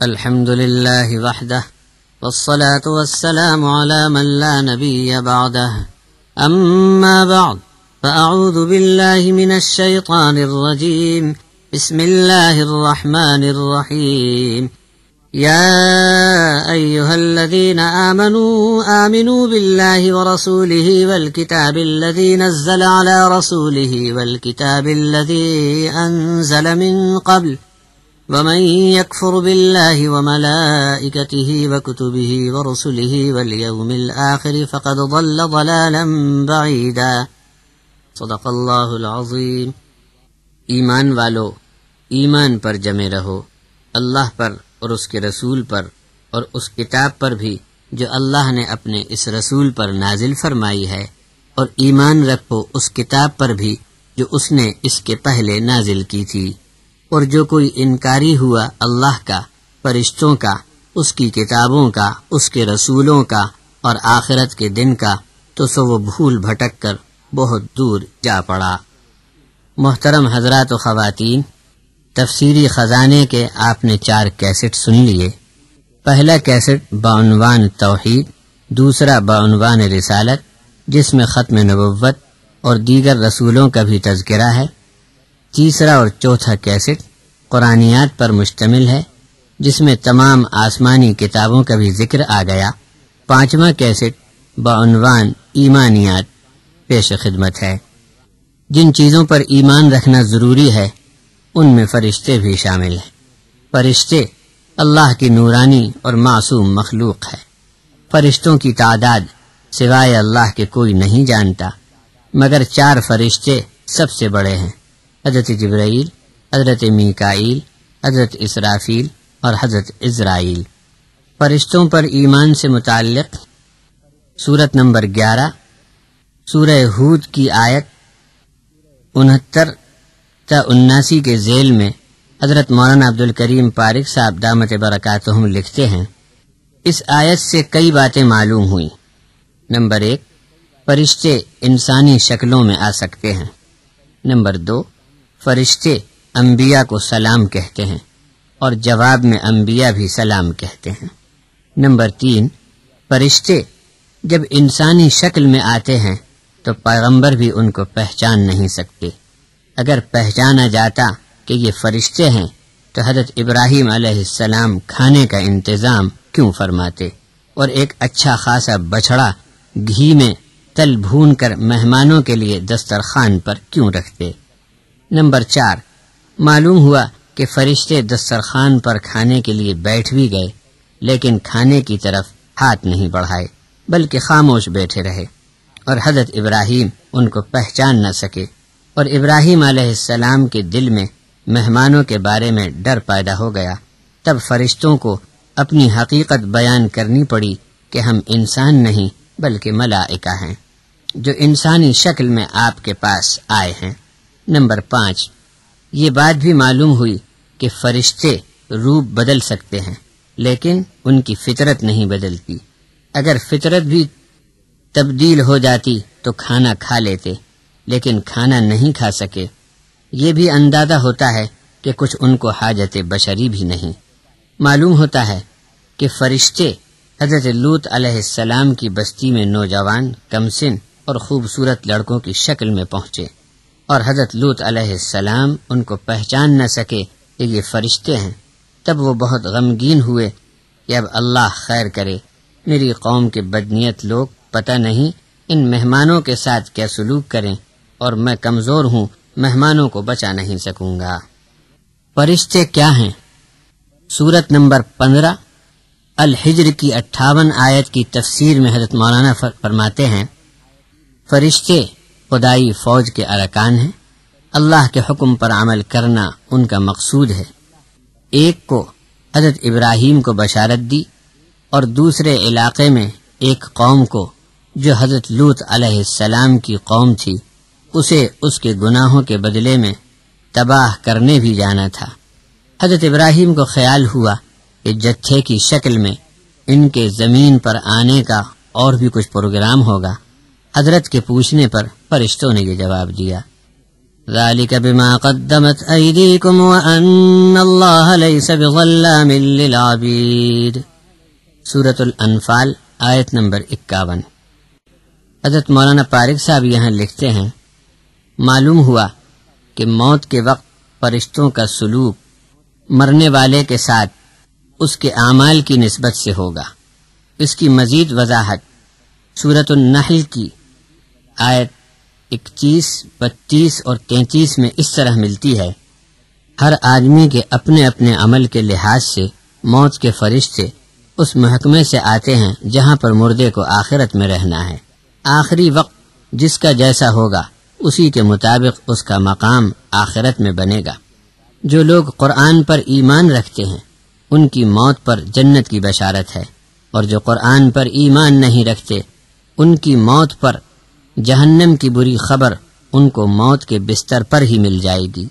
الحمد لله وحده والصلاة والسلام على من لا نبي بعده أما بعد فأعوذ بالله من الشيطان الرجيم بسم الله الرحمن الرحيم يا أيها الذين آمنوا بالله ورسوله والكتاب الذي نزل على رسوله والكتاب الذي أنزل من قبل ومن يكفر بالله وملائكته وكتبه ورسله واليوم الآخر فقد ضل ضلالا بعيدا صدق اللہ العظیم۔ ایمان والو، ایمان پر جمے رہو، اللہ پر اور اس کے رسول پر اور اس کتاب پر بھی جو اللہ نے اپنے اس رسول پر نازل فرمائی ہے، اور ایمان رکھو اس کتاب پر بھی جو اس نے اس کے پہلے نازل کی تھی۔ اور جو کوئی انکاری ہوا اللہ کا، فرشتوں کا، اس کی کتابوں کا، اس کے رسولوں کا اور آخرت کے دن کا، تو سو وہ بھول بھٹک کر بہت دور جا پڑا۔ محترم حضرات و خواتین، تفسیری خزانے کے آپ نے 4 کیسٹ سن لیے۔ پہلا کیسٹ بعنوان توحید، دوسرا بعنوان رسالت جس میں ختم نبوت اور دیگر رسولوں کا بھی تذکرہ ہے، تیسرا اور چوتھا کیسٹ قرآنیات پر مشتمل ہے جس میں تمام آسمانی کتابوں کا بھی ذکر آ گیا، پانچواں کیسٹ بعنوان ایمانیات پیش خدمت ہے۔ جن چیزوں پر ایمان رکھنا ضروری ہے ان میں فرشتے بھی شامل ہیں۔ فرشتے اللہ کی نورانی اور معصوم مخلوق ہے۔ فرشتوں کی تعداد سوائے اللہ کے کوئی نہیں جانتا، مگر 4 فرشتے سب سے بڑے ہیں، حضرت جبرائیل، حضرت میکائیل، حضرت اسرافیل اور حضرت عزرائیل۔ فرشتوں پر ایمان سے متعلق سورت نمبر 11 سورہ ہود کی آیت 69 تا 79 کے ذیل میں حضرت مولانا عبدالکریم پارک صاحب دامت برکاتہم لکھتے ہیں، اس آیت سے کئی باتیں معلوم ہوئیں۔ نمبر 1، فرشتے انسانی شکلوں میں آ سکتے ہیں۔ نمبر 2، فرشتے انبیاء کو سلام کہتے ہیں اور جواب میں انبیاء بھی سلام کہتے ہیں۔ نمبر 3، فرشتے جب انسانی شکل میں آتے ہیں تو پیغمبر بھی ان کو پہچان نہیں سکتے۔ اگر پہچانا جاتا کہ یہ فرشتے ہیں تو حضرت ابراہیم علیہ السلام کھانے کا انتظام کیوں فرماتے اور ایک اچھا خاصا بچھڑا گھی میں تل بھون کر مہمانوں کے لیے دسترخوان پر کیوں رکھتے۔ نمبر 4، معلوم ہوا کہ فرشتے دسترخوان پر کھانے کے لیے بیٹھ بھی گئے لیکن کھانے کی طرف ہاتھ نہیں بڑھائے بلکہ خاموش بیٹھے رہے، اور حضرت ابراہیم ان کو پہچان نہ سکے، اور ابراہیم علیہ السلام کے دل میں مہمانوں کے بارے میں ڈر پیدا ہو گیا۔ تب فرشتوں کو اپنی حقیقت بیان کرنی پڑی کہ ہم انسان نہیں بلکہ ملائکہ ہیں جو انسانی شکل میں آپ کے پاس آئے ہیں۔ نمبر 5، یہ بات بھی معلوم ہوئی کہ فرشتے روپ بدل سکتے ہیں لیکن ان کی فطرت نہیں بدلتی۔ اگر فطرت بھی تبدیل ہو جاتی تو کھانا کھا لیتے، لیکن کھانا نہیں کھا سکے۔ یہ بھی اندازہ ہوتا ہے کہ کچھ ان کو حاجت بشری بھی نہیں۔ معلوم ہوتا ہے کہ فرشتے حضرت لوط علیہ السلام کی بستی میں نوجوان، کمسن اور خوبصورت لڑکوں کی شکل میں پہنچے، اور حضرت لوط علیہ السلام ان کو پہچان نہ سکے کہ یہ فرشتے ہیں۔ تب وہ بہت غمگین ہوئے کہ اب اللہ خیر کرے، میری قوم کے بدنیت لوگ پتہ نہیں ان مہمانوں کے ساتھ کیا سلوک کریں، اور میں کمزور ہوں، مہمانوں کو بچا نہیں سکوں گا۔ فرشتے کیا ہیں؟ سورت نمبر 15 الحجر کی 58 آیت کی تفسیر میں حضرت مولانا فرماتے ہیں، فرشتے خدائی فوج کے ارکان ہیں، اللہ کے حکم پر عمل کرنا ان کا مقصود ہے۔ ایک کو حضرت ابراہیم کو بشارت دی اور دوسرے علاقے میں ایک قوم کو جو حضرت لوط علیہ السلام کی قوم تھی اسے اس کے گناہوں کے بدلے میں تباہ کرنے بھی جانا تھا۔ حضرت ابراہیم کو خیال ہوا کہ جتھے کی شکل میں ان کے زمین پر آنے کا اور بھی کچھ پروگرام ہوگا۔ حضرت کے پوچھنے پر فرشتوں نے یہ جواب دیا، ذلك بما قدمت أيديكم وأن الله ليس بظلام للعبيد۔ سورة الانفال آیت نمبر 51۔ حضرت مولانا پارک صاحب یہاں لکھتے ہیں، معلوم ہوا کہ موت کے وقت فرشتوں کا سلوک مرنے والے کے ساتھ اس کے اعمال کی نسبت سے ہوگا۔ اس کی مزید وضاحت سورۃ النحل کی آیت 21، 32 اور 33 میں اس طرح ملتی ہے، ہر آدمی کے اپنے اپنے عمل کے لحاظ سے موت کے فرشتے اس محکمے سے آتے ہیں جہاں پر مردے کو آخرت میں رہنا ہے۔ آخری وقت جس کا جیسا ہوگا اسی کے مطابق اس کا مقام آخرت میں بنے گا۔ جو لوگ قرآن پر ایمان رکھتے ہیں ان کی موت پر جنت کی بشارت ہے، اور جو قرآن پر ایمان نہیں رکھتے ان کی موت پر جہنم کی بری خبر ان کو موت کے بستر پر ہی مل جائے گی۔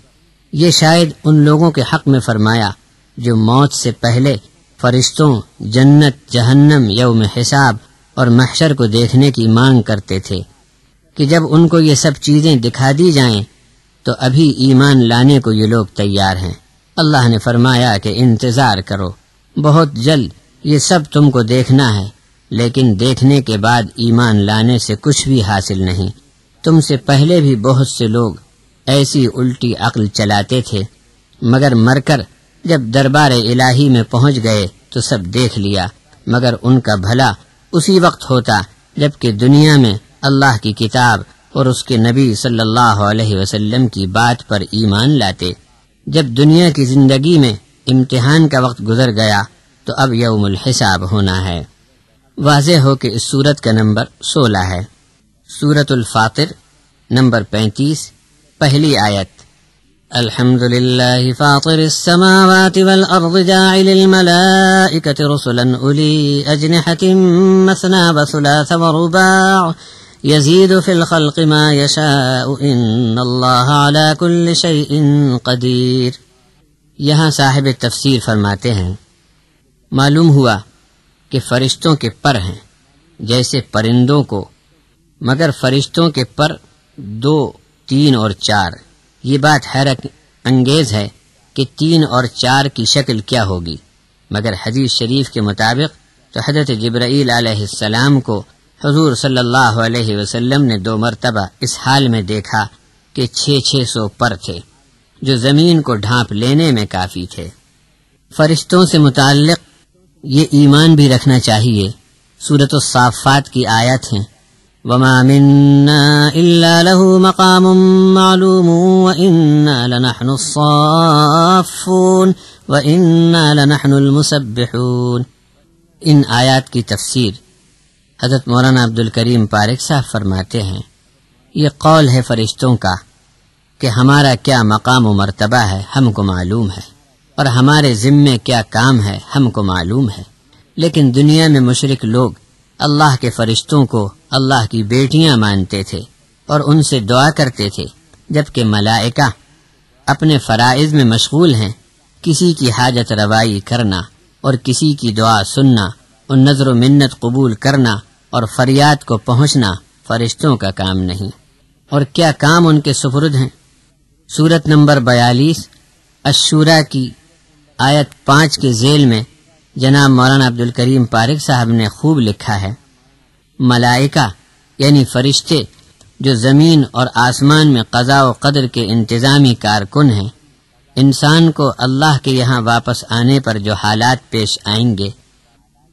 یہ شاید ان لوگوں کے حق میں فرمایا جو موت سے پہلے فرشتوں، جنت، جہنم، یوم حساب اور محشر کو دیکھنے کی مانگ کرتے تھے کہ جب ان کو یہ سب چیزیں دکھا دی جائیں تو ابھی ایمان لانے کو یہ لوگ تیار ہیں۔ اللہ نے فرمایا کہ انتظار کرو، بہت جلد یہ سب تم کو دیکھنا ہے، لیکن دیکھنے کے بعد ایمان لانے سے کچھ بھی حاصل نہیں۔ تم سے پہلے بھی بہت سے لوگ ایسی الٹی عقل چلاتے تھے، مگر مر کر جب دربار الہی میں پہنچ گئے تو سب دیکھ لیا، مگر ان کا بھلا اسی وقت ہوتا جبکہ دنیا میں اللہ کی کتاب اور اس کے نبی صلی اللہ علیہ وسلم کی بات پر ایمان لاتے۔ جب دنیا کی زندگی میں امتحان کا وقت گزر گیا تو اب یوم الحساب ہونا ہے۔ واضح ہو کہ اس سورت کا نمبر 16 ہے۔ سورۃ الفاطر نمبر 35، پہلی آیت۔ الحمد للہ فاطر السماوات والارض جاعل الملائکۃ رسلا اولی اجنحۃ مثنی وثلاث ورباع یزید فی الخلق ما یشاء ان اللہ علی کل شیء قدیر۔ یہاں صاحب تفسیر فرماتے ہیں، معلوم ہوا کہ فرشتوں کے پر ہیں جیسے پرندوں کو، مگر فرشتوں کے پر 2، 3 اور 4۔ یہ بات حیرت انگیز ہے کہ 3 اور 4 کی شکل کیا ہوگی، مگر حدیث شریف کے مطابق تو حضرت جبرائیل علیہ السلام کو حضور صلی اللہ علیہ وسلم نے 2 مرتبہ اس حال میں دیکھا کہ 600 پر تھے جو زمین کو ڈھانپ لینے میں کافی تھے۔ فرشتوں سے متعلق یہ ایمان بھی رکھنا چاہیے۔ سورۃ الصافات کی آیت ہیں، وَمَا مِنَّا إِلَّا لَهُ مَقَامٌ مَّعْلُومٌ وَإِنَّا لَنَحْنُ الصَّافُّونَ وَإِنَّا لَنَحْنُ الْمُسَبِّحُونَ۔ ان آیات کی تفسیر حضرت مولانا عبدالکریم پارک صاحب فرماتے ہیں، یہ قول ہے فرشتوں کا کہ ہمارا کیا مقام و مرتبہ ہے ہم کو معلوم ہے، اور ہمارے ذمے کیا کام ہے ہم کو معلوم ہے، لیکن دنیا میں مشرک لوگ اللہ کے فرشتوں کو اللہ کی بیٹیاں مانتے تھے اور ان سے دعا کرتے تھے، جبکہ ملائکہ اپنے فرائض میں مشغول ہیں۔ کسی کی حاجت روائی کرنا اور کسی کی دعا سننا اور نظر و منت قبول کرنا اور فریاد کو پہنچنا فرشتوں کا کام نہیں، اور کیا کام ان کے سپرد ہیں۔ سورت نمبر 42 الشورى کی آیت 5 کے ذیل میں جناب مولانا عبدالکریم پارک صاحب نے خوب لکھا ہے، ملائکہ یعنی فرشتے جو زمین اور آسمان میں قضاء و قدر کے انتظامی کارکن ہیں، انسان کو اللہ کے یہاں واپس آنے پر جو حالات پیش آئیں گے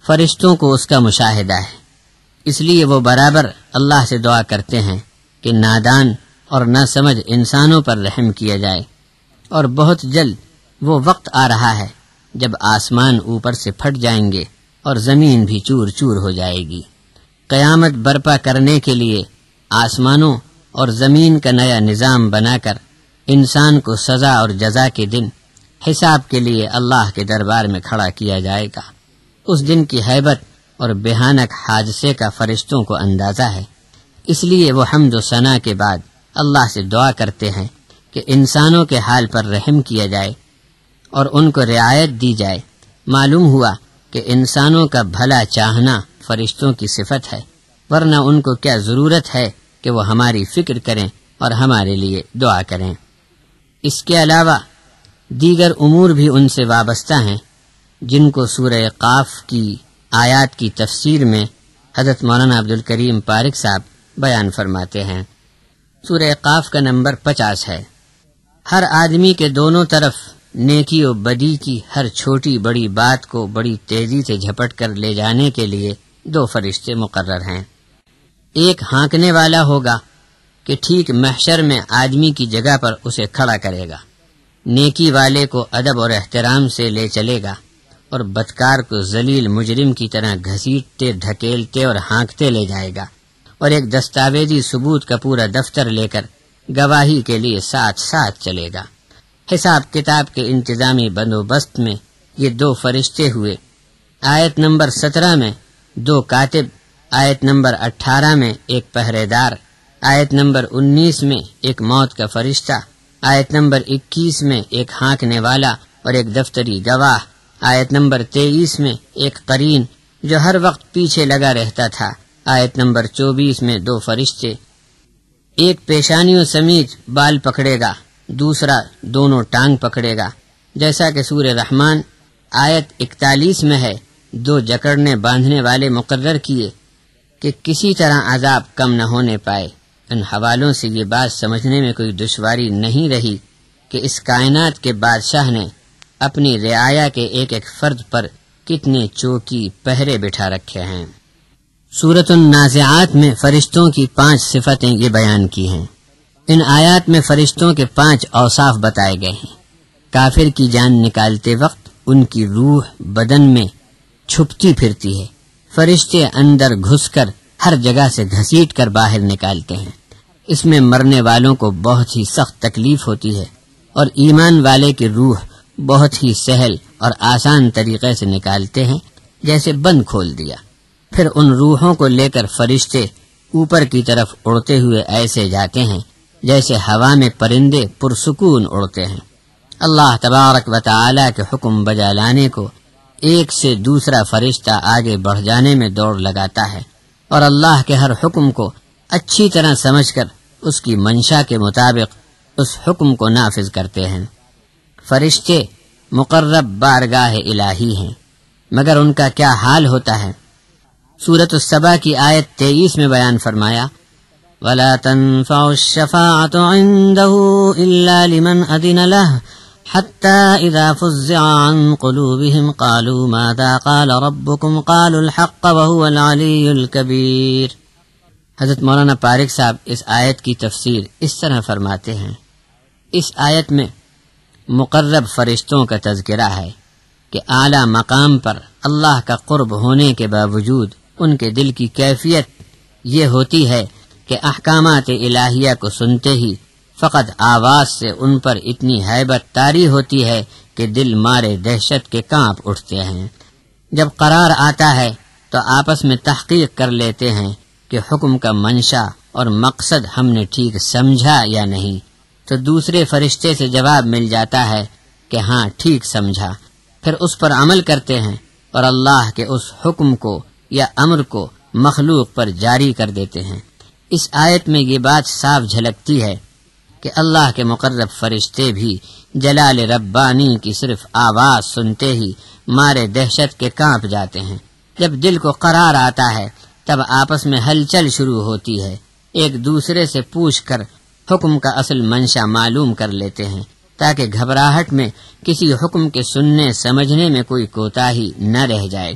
فرشتوں کو اس کا مشاہدہ ہے، اس لیے وہ برابر اللہ سے دعا کرتے ہیں کہ نادان اور نہ سمجھ انسانوں پر رحم کیا جائے، اور بہت جلد وہ وقت آ رہا ہے جب آسمان اوپر سے پھٹ جائیں گے اور زمین بھی چور چور ہو جائے گی۔ قیامت برپا کرنے کے لیے آسمانوں اور زمین کا نیا نظام بنا کر انسان کو سزا اور جزا کے دن حساب کے لیے اللہ کے دربار میں کھڑا کیا جائے گا۔ اس دن کی ہیبت اور بھیانک حادثے کا فرشتوں کو اندازہ ہے، اس لیے وہ حمد و ثنا کے بعد اللہ سے دعا کرتے ہیں کہ انسانوں کے حال پر رحم کیا جائے اور ان کو رعایت دی جائے۔ معلوم ہوا کہ انسانوں کا بھلا چاہنا فرشتوں کی صفت ہے، ورنہ ان کو کیا ضرورت ہے کہ وہ ہماری فکر کریں اور ہمارے لیے دعا کریں۔ اس کے علاوہ دیگر امور بھی ان سے وابستہ ہیں جن کو سورہ قاف کی آیات کی تفسیر میں حضرت مولانا عبدالکریم پارک صاحب بیان فرماتے ہیں۔ سورہ قاف کا نمبر 50 ہے۔ ہر آدمی کے دونوں طرف نیکی و بدی کی ہر چھوٹی بڑی بات کو بڑی تیزی سے جھپٹ کر لے جانے کے لیے 2 فرشتے مقرر ہیں۔ ایک ہانکنے والا ہوگا کہ ٹھیک محشر میں آدمی کی جگہ پر اسے کھڑا کرے گا، نیکی والے کو ادب اور احترام سے لے چلے گا اور بدکار کو ذلیل مجرم کی طرح گھسیٹتے ڈھکیلتے اور ہانکتے لے جائے گا، اور ایک دستاویزی ثبوت کا پورا دفتر لے کر گواہی کے لیے ساتھ ساتھ چلے گا۔ حساب کتاب کے انتظامی بندوبست میں یہ 2 فرشتے ہوئے۔ آیت نمبر 17 میں 2 کاتب، آیت نمبر 18 میں ایک پہرے دار، آیت نمبر 19 میں ایک موت کا فرشتہ، آیت نمبر 21 میں ایک ہانکنے والا اور ایک دفتری گواہ، آیت نمبر 23 میں ایک قرین جو ہر وقت پیچھے لگا رہتا تھا، آیت نمبر 24 میں 2 فرشتے، ایک پیشانیوں سمیت بال پکڑے گا، دوسرا دونوں ٹانگ پکڑے گا، جیسا کہ سورہ رحمان آیت 41 میں ہے۔ 2 جکڑنے باندھنے والے مقرر کیے کہ کسی طرح عذاب کم نہ ہونے پائے۔ ان حوالوں سے یہ بات سمجھنے میں کوئی دشواری نہیں رہی کہ اس کائنات کے بادشاہ نے اپنی رعایا کے ایک ایک فرد پر کتنے چوکی پہرے بٹھا رکھے ہیں۔ سورۃ النازعات میں فرشتوں کی 5 صفتیں یہ بیان کی ہیں۔ ان آیات میں فرشتوں کے 5 اوصاف بتائے گئے ہیں۔ کافر کی جان نکالتے وقت ان کی روح بدن میں چھپتی پھرتی ہے، فرشتے اندر گھس کر ہر جگہ سے گھسیٹ کر باہر نکالتے ہیں۔ اس میں مرنے والوں کو بہت ہی سخت تکلیف ہوتی ہے، اور ایمان والے کی روح بہت ہی سہل اور آسان طریقے سے نکالتے ہیں، جیسے بند کھول دیا۔ پھر ان روحوں کو لے کر فرشتے اوپر کی طرف اڑتے ہوئے ایسے جاتے ہیں جیسے ہوا میں پرندے پرسکون اڑتے ہیں۔ اللہ تبارک و تعالی کے حکم بجا لانے کو ایک سے دوسرا فرشتہ آگے بڑھ جانے میں دوڑ لگاتا ہے، اور اللہ کے ہر حکم کو اچھی طرح سمجھ کر اس کی منشا کے مطابق اس حکم کو نافذ کرتے ہیں۔ فرشتے مقرب بارگاہ الہی ہیں، مگر ان کا کیا حال ہوتا ہے؟ سورۃ السبا کی آیت 23 میں بیان فرمایا، وَلَا تَنفَعُ الشَّفَاعَةُ عِندَهُ إِلَّا لِمَنْ أَذِنَ لَهُ حَتَّى إِذَا فُزِّعَ عَنْ قُلُوبِهِمْ قَالُوا مَاذَا قَالَ رَبُّكُمْ قَالُوا الْحَقَّ وَهُوَ الْعَلِيُّ الْكَبِيرُ۔ حضرت مولانا پارک صاحب اس آیت کی تفسیر اس طرح فرماتے ہیں۔ اس آیت میں مقرب فرشتوں کا تذکرہ ہے کہ اعلیٰ مقام پر اللہ کا قرب ہونے کے باوجود ان کے دل کی کیفیت یہ ہوتی ہے کہ احکامات الہیہ کو سنتے ہی فقط آواز سے ان پر اتنی ہیبت طاری ہوتی ہے کہ دل مارے دہشت کے کانپ اٹھتے ہیں۔ جب قرار آتا ہے تو آپس میں تحقیق کر لیتے ہیں کہ حکم کا منشا اور مقصد ہم نے ٹھیک سمجھا یا نہیں، تو دوسرے فرشتے سے جواب مل جاتا ہے کہ ہاں ٹھیک سمجھا، پھر اس پر عمل کرتے ہیں اور اللہ کے اس حکم کو یا امر کو مخلوق پر جاری کر دیتے ہیں۔ اس آیت میں یہ بات صاف جھلکتی ہے کہ اللہ کے مقرب فرشتے بھی جلال ربانی کی صرف آواز سنتے ہی مارے دہشت کے کانپ جاتے ہیں۔ جب دل کو قرار آتا ہے تب آپس میں ہلچل شروع ہوتی ہے، ایک دوسرے سے پوچھ کر حکم کا اصل منشا معلوم کر لیتے ہیں تاکہ گھبراہٹ میں کسی حکم کے سننے سمجھنے میں کوئی کوتاہی نہ رہ جائے۔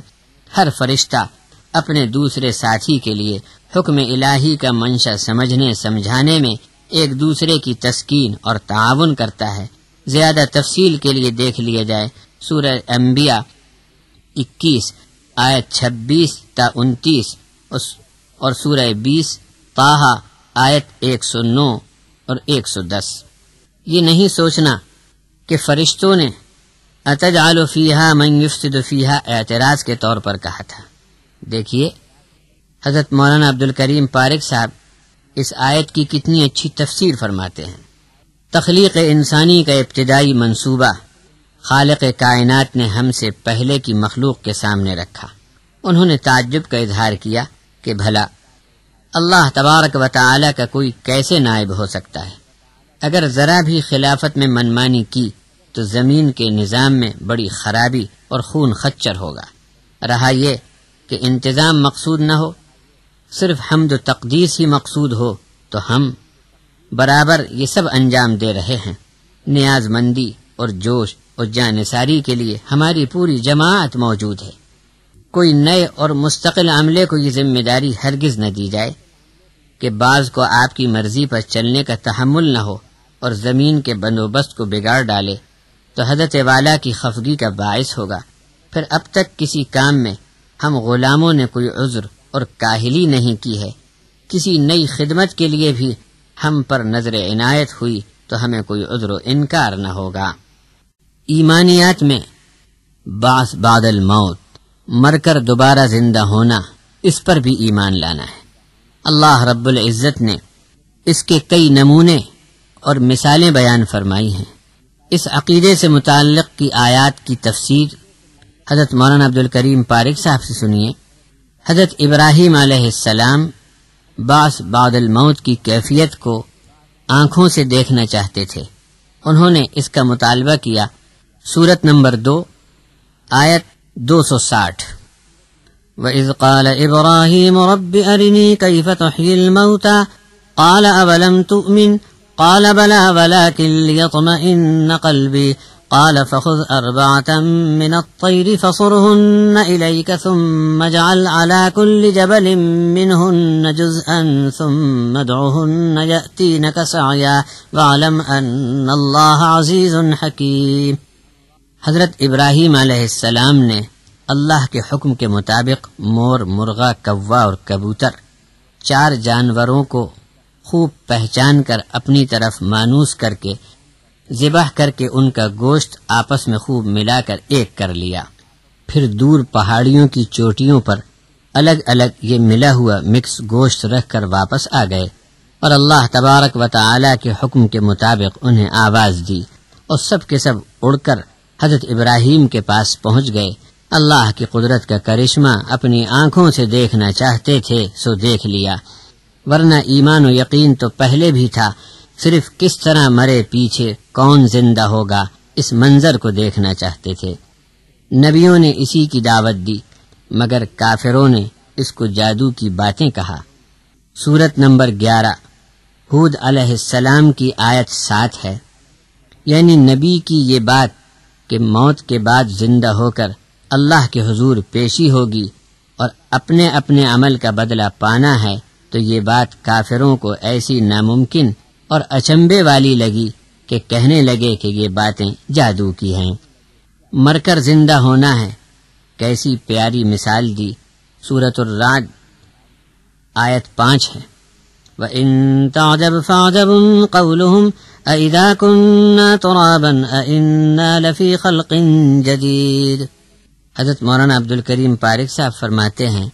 ہر فرشتہ اپنے دوسرے ساتھی کے لیے حکم الہی کا منشا سمجھنے سمجھانے میں ایک دوسرے کی تسکین اور تعاون کرتا ہے۔ زیادہ تفصیل کے لیے دیکھ لیا جائے سورہ انبیاء 21 آیت 26 تا 29 اور سورہ 20 طٰہٰ آیت 109 اور 110۔ یہ نہیں سوچنا کہ فرشتوں نے اتجعل فیہا من یفسد فیہا اعتراض کے طور پر کہا تھا۔ دیکھیے حضرت مولانا عبدالکریم پارک صاحب اس آیت کی کتنی اچھی تفسیر فرماتے ہیں۔ تخلیق انسانی کا ابتدائی منصوبہ خالق کائنات نے ہم سے پہلے کی مخلوق کے سامنے رکھا۔ انہوں نے تعجب کا اظہار کیا کہ بھلا اللہ تبارک و تعالی کا کوئی کیسے نائب ہو سکتا ہے؟ اگر ذرا بھی خلافت میں منمانی کی تو زمین کے نظام میں بڑی خرابی اور خون خچر ہوگا۔ رہا یہ کہ انتظام مقصود نہ ہو، صرف حمد و تقدیس ہی مقصود ہو، تو ہم برابر یہ سب انجام دے رہے ہیں۔ نیاز مندی اور جوش اور جانثاری کے لیے ہماری پوری جماعت موجود ہے۔ کوئی نئے اور مستقل عملے کو یہ ذمہ داری ہرگز نہ دی جائے کہ بعض کو آپ کی مرضی پر چلنے کا تحمل نہ ہو اور زمین کے بندوبست کو بگاڑ ڈالے تو حضرت والا کی خفگی کا باعث ہوگا۔ پھر اب تک کسی کام میں ہم غلاموں نے کوئی عذر اور کاہلی نہیں کی ہے۔ کسی نئی خدمت کے لیے بھی ہم پر نظر عنایت ہوئی تو ہمیں کوئی عذر و انکار نہ ہوگا۔ ایمانیات میں بعث بعد الموت، مر کر دوبارہ زندہ ہونا، اس پر بھی ایمان لانا ہے۔ اللہ رب العزت نے اس کے کئی نمونے اور مثالیں بیان فرمائی ہیں۔ اس عقیدے سے متعلق کی آیات کی تفسیر حضرت مولانا عبدالکریم پارک صاحب سے سنیے۔ حضرت ابراہیم علیہ السلام بعث بعد الموت کی کیفیت کو آنکھوں سے دیکھنا چاہتے تھے۔ انہوں نے اس کا مطالبہ کیا۔ سورت نمبر 2 آیت 260، وَإِذْ قَالَ إِبْرَاهِيمُ رَبِّ أَرِنِي كَيْفَ تُحْيِي الْمَوْتَى قَالَ أَوَلَمْ تُؤْمِنْ قَالَ بَلَى وَلَكِنْ لِيَطْمَئِنَّ قَلْبِي قال فخذ أربعة من الطير فصرهن إليك ثم اجعل على كل جبل منهن جزءا ثم ادعهن يأتينك سعيا واعلم أن الله عزيز حكيم۔ حضرت ابراہیم علیہ السلام نے اللہ کے حکم کے مطابق مور، مرغا، کوا اور کبوتر 4 جانوروں کو خوب پہچان کر اپنی طرف مانوس کر کے ذبح کر کے ان کا گوشت آپس میں خوب ملا کر ایک کر لیا۔ پھر دور پہاڑیوں کی چوٹیوں پر الگ الگ یہ ملا ہوا مکس گوشت رکھ کر واپس آ گئے اور اللہ تبارک و تعالی کے حکم کے مطابق انہیں آواز دی اور سب کے سب اڑ کر حضرت ابراہیم کے پاس پہنچ گئے۔ اللہ کی قدرت کا کرشمہ اپنی آنکھوں سے دیکھنا چاہتے تھے سو دیکھ لیا، ورنہ ایمان و یقین تو پہلے بھی تھا، صرف کس طرح مرے پیچھے کون زندہ ہوگا اس منظر کو دیکھنا چاہتے تھے۔ نبیوں نے اسی کی دعوت دی مگر کافروں نے اس کو جادو کی باتیں کہا۔ سورت نمبر 11 ہود علیہ السلام کی آیت 7 ہے، یعنی نبی کی یہ بات کہ موت کے بعد زندہ ہو کر اللہ کے حضور پیشی ہوگی اور اپنے اپنے عمل کا بدلہ پانا ہے، تو یہ بات کافروں کو ایسی ناممکن اور اچنبے والی لگی کہ کہنے لگے کہ یہ باتیں جادو کی ہیں۔ مر کر زندہ ہونا ہے، کیسی پیاری مثال دی۔ سورۃ الرعد آیت 5 ہے، وَإِن تَعْجَبْ فَعْجَبٌ قَوْلُهُمْ أَإِذَا كُنَّا تُرَابًا أَإِنَّا لَفِي خَلْقٍ جَدِيدٍ۔ حضرت مولانا عبدالکریم پارک صاحب فرماتے ہیں،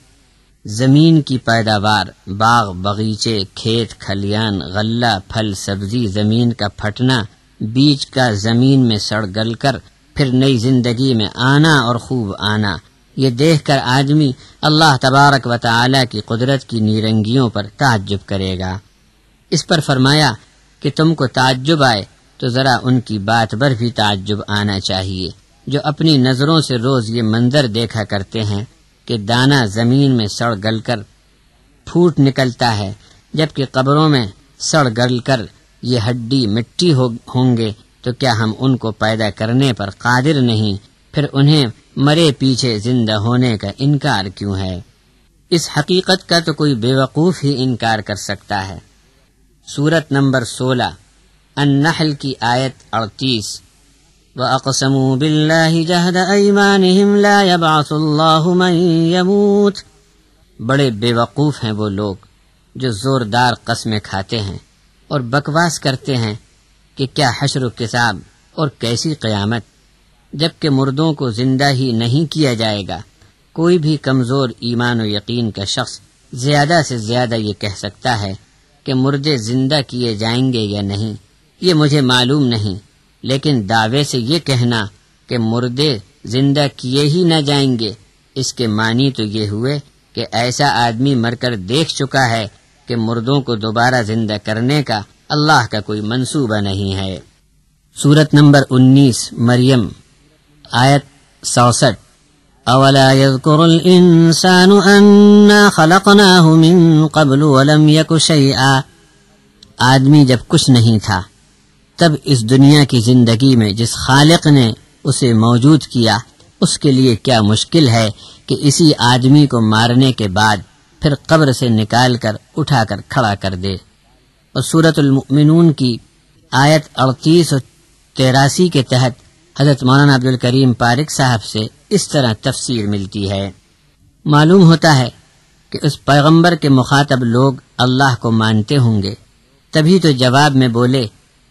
زمین کی پیداوار، باغ باغیچے، کھیت کھلیان، غلہ، پھل سبزی، زمین کا پھٹنا، بیج کا زمین میں سڑ گل کر پھر نئی زندگی میں آنا اور خوب آنا، یہ دیکھ کر آدمی اللہ تبارک و تعالی کی قدرت کی نیرنگیوں پر تعجب کرے گا۔ اس پر فرمایا کہ تم کو تعجب آئے تو ذرا ان کی بات پر بھی تعجب آنا چاہیے جو اپنی نظروں سے روز یہ منظر دیکھا کرتے ہیں کہ دانہ زمین میں سڑ گل کر پھوٹ نکلتا ہے، جبکہ قبروں میں سڑ گل کر یہ ہڈی مٹی ہوں گے، تو کیا ہم ان کو پیدا کرنے پر قادر نہیں؟ پھر انہیں مرے پیچھے زندہ ہونے کا انکار کیوں ہے؟ اس حقیقت کا تو کوئی بے وقوف ہی انکار کر سکتا ہے۔ سورت نمبر 16 النحل کی آیت 38، وَأَقْسَمُوا بِاللَّهِ جَهْدَ أَيْمَانِهِمْ لَا يَبْعَثُ اللَّهُ مَن يَمُوتُ۔ بڑے بے وقوف ہیں وہ لوگ جو زوردار قسمیں کھاتے ہیں اور بکواس کرتے ہیں کہ کیا حشر و کتاب اور کیسی قیامت، جبکہ مردوں کو زندہ ہی نہیں کیا جائے گا۔ کوئی بھی کمزور ایمان و یقین کا شخص زیادہ سے زیادہ یہ کہہ سکتا ہے کہ مردے زندہ کیے جائیں گے یا نہیں، یہ مجھے معلوم نہیں، لیکن دعوے سے یہ کہنا کہ مردے زندہ کیے ہی نہ جائیں گے، اس کے معنی تو یہ ہوئے کہ ایسا آدمی مر کر دیکھ چکا ہے کہ مردوں کو دوبارہ زندہ کرنے کا اللہ کا کوئی منصوبہ نہیں ہے۔ سورت نمبر 19 مریم، آیت 67۔ اولا يذكر الانسان انا خلقناه من قبل ولم يك شيئا۔ آدمی جب کچھ نہیں تھا تب اس دنیا کی زندگی میں جس خالق نے اسے موجود کیا، اس کے لیے کیا مشکل ہے کہ اسی آدمی کو مارنے کے بعد پھر قبر سے نکال کر اٹھا کر کھڑا کر دے۔ اور سورۃ المؤمنون کی آیت 38 اور 83 کے تحت حضرت مولانا عبدالکریم پارک صاحب سے اس طرح تفسیر ملتی ہے۔ معلوم ہوتا ہے کہ اس پیغمبر کے مخاطب لوگ اللہ کو مانتے ہوں گے، تبھی تو جواب میں بولے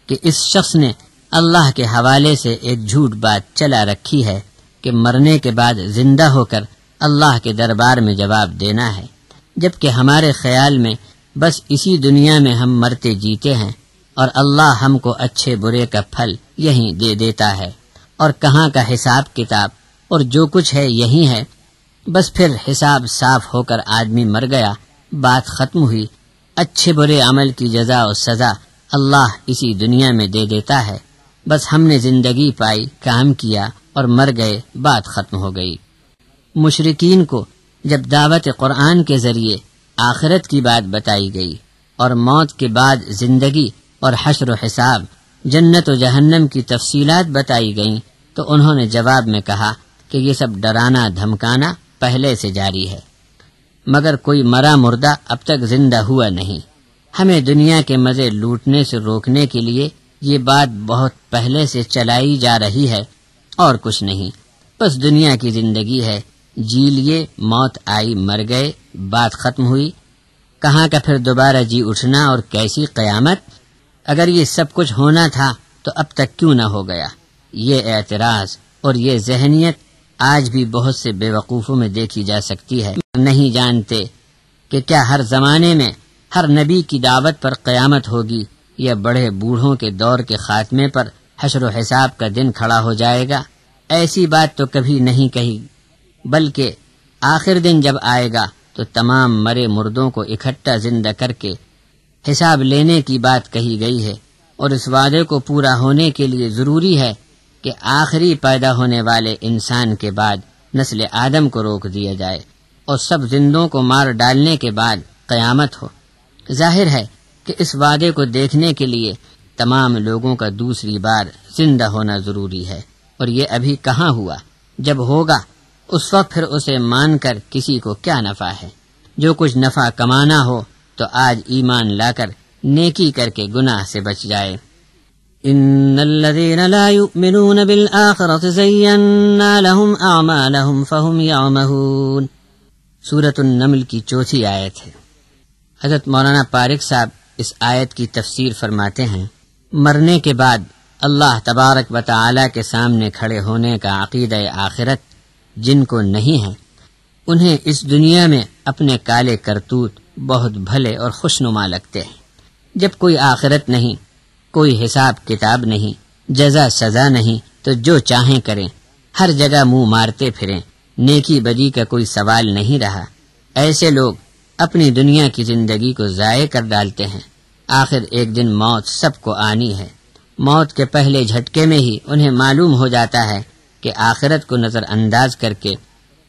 کہ اس شخص نے اللہ کے حوالے سے ایک جھوٹ بات چلا رکھی ہے کہ مرنے کے بعد زندہ ہو کر اللہ کے دربار میں جواب دینا ہے، جبکہ ہمارے خیال میں بس اسی دنیا میں ہم مرتے جیتے ہیں اور اللہ ہم کو اچھے برے کا پھل یہیں دے دیتا ہے، اور کہاں کا حساب کتاب اور جو کچھ ہے یہی ہے۔ بس پھر حساب صاف ہو کر آدمی مر گیا، بات ختم ہوئی۔ اچھے برے عمل کی جزا و سزا اللہ اسی دنیا میں دے دیتا ہے۔ بس ہم نے زندگی پائی، کام کیا اور مر گئے، بات ختم ہو گئی۔ مشرکین کو جب دعوت قرآن کے ذریعے آخرت کی بات بتائی گئی اور موت کے بعد زندگی اور حشر و حساب، جنت و جہنم کی تفصیلات بتائی گئیں، تو انہوں نے جواب میں کہا کہ یہ سب ڈرانا دھمکانا پہلے سے جاری ہے، مگر کوئی مرا مردہ اب تک زندہ ہوا نہیں۔ ہمیں دنیا کے مزے لوٹنے سے روکنے کے لیے یہ بات بہت پہلے سے چلائی جا رہی ہے اور کچھ نہیں۔ بس دنیا کی زندگی ہے، جی لیے، موت آئی، مر گئے، بات ختم ہوئی۔ کہاں کا پھر دوبارہ جی اٹھنا اور کیسی قیامت؟ اگر یہ سب کچھ ہونا تھا تو اب تک کیوں نہ ہو گیا؟ یہ اعتراض اور یہ ذہنیت آج بھی بہت سے بے وقوفوں میں دیکھی جا سکتی ہے۔ نہیں جانتے کہ کیا ہر زمانے میں ہر نبی کی دعوت پر قیامت ہوگی، یا بڑے بوڑھوں کے دور کے خاتمے پر حشر و حساب کا دن کھڑا ہو جائے گا؟ ایسی بات تو کبھی نہیں کہی، بلکہ آخر دن جب آئے گا تو تمام مرے مردوں کو اکٹھا زندہ کر کے حساب لینے کی بات کہی گئی ہے، اور اس وعدے کو پورا ہونے کے لیے ضروری ہے کہ آخری پیدا ہونے والے انسان کے بعد نسل آدم کو روک دیا جائے اور سب زندوں کو مار ڈالنے کے بعد قیامت ہو۔ ظاہر ہے کہ اس وعدے کو دیکھنے کے لیے تمام لوگوں کا دوسری بار زندہ ہونا ضروری ہے، اور یہ ابھی کہاں ہوا؟ جب ہوگا اس وقت پھر اسے مان کر کسی کو کیا نفع ہے؟ جو کچھ نفع کمانا ہو تو آج ایمان لا کر نیکی کر کے گناہ سے بچ جائے۔ ان الذين لا يؤمنون بالآخرة زينا لهم اعمالهم فهم يعمهون۔ سورۃ النمل کی 4 آیت ہے۔ حضرت مولانا پارک صاحب اس آیت کی تفسیر فرماتے ہیں، مرنے کے بعد اللہ تبارک و تعالی کے سامنے کھڑے ہونے کا عقیدہ آخرت جن کو نہیں ہے، انہیں اس دنیا میں اپنے کالے کرتوت بہت بھلے اور خوشنما لگتے ہیں۔ جب کوئی آخرت نہیں، کوئی حساب کتاب نہیں، جزا سزا نہیں، تو جو چاہیں کریں، ہر جگہ منہ مارتے پھریں، نیکی بدی کا کوئی سوال نہیں رہا۔ ایسے لوگ اپنی دنیا کی زندگی کو ضائع کر ڈالتے ہیں۔ آخر ایک دن موت سب کو آنی ہے۔ موت کے پہلے جھٹکے میں ہی انہیں معلوم ہو جاتا ہے کہ آخرت کو نظر انداز کر کے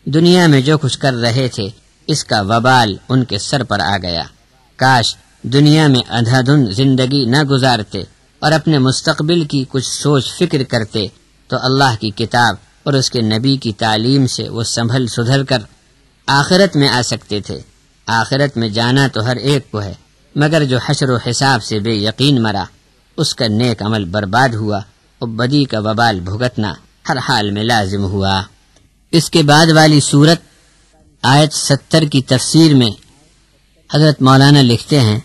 دنیا میں جو کچھ کر رہے تھے اس کا وبال ان کے سر پر آ گیا۔ کاش دنیا میں اندھا دھند زندگی نہ گزارتے اور اپنے مستقبل کی کچھ سوچ فکر کرتے تو اللہ کی کتاب اور اس کے نبی کی تعلیم سے وہ سنبھل سدھر کر آخرت میں آ سکتے تھے۔ آخرت میں جانا تو ہر ایک کو ہے، مگر جو حشر و حساب سے بے یقین مرا اس کا نیک عمل برباد ہوا اور بدی کا وبال بھگتنا ہر حال میں لازم ہوا۔ اس کے بعد والی سورت آیت 70 کی تفسیر میں حضرت مولانا لکھتے ہیں،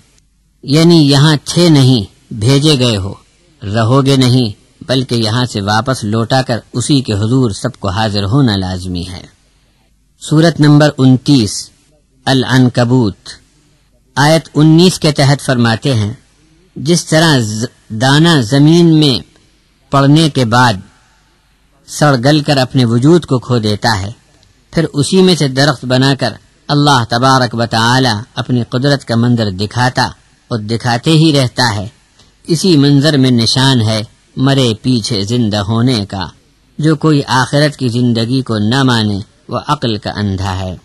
یعنی یہاں تھے نہیں، بھیجے گئے ہو، رہو گے نہیں، بلکہ یہاں سے واپس لوٹا کر اسی کے حضور سب کو حاضر ہونا لازمی ہے۔ سورت نمبر 29 العنکبوت آیت 19 کے تحت فرماتے ہیں، جس طرح دانہ زمین میں پڑنے کے بعد سڑ گل کر اپنے وجود کو کھو دیتا ہے، پھر اسی میں سے درخت بنا کر اللہ تبارک و تعالی اپنی قدرت کا منظر دکھاتا اور دکھاتے ہی رہتا ہے۔ اسی منظر میں نشان ہے مرے پیچھے زندہ ہونے کا۔ جو کوئی آخرت کی زندگی کو نہ مانے وہ عقل کا اندھا ہے۔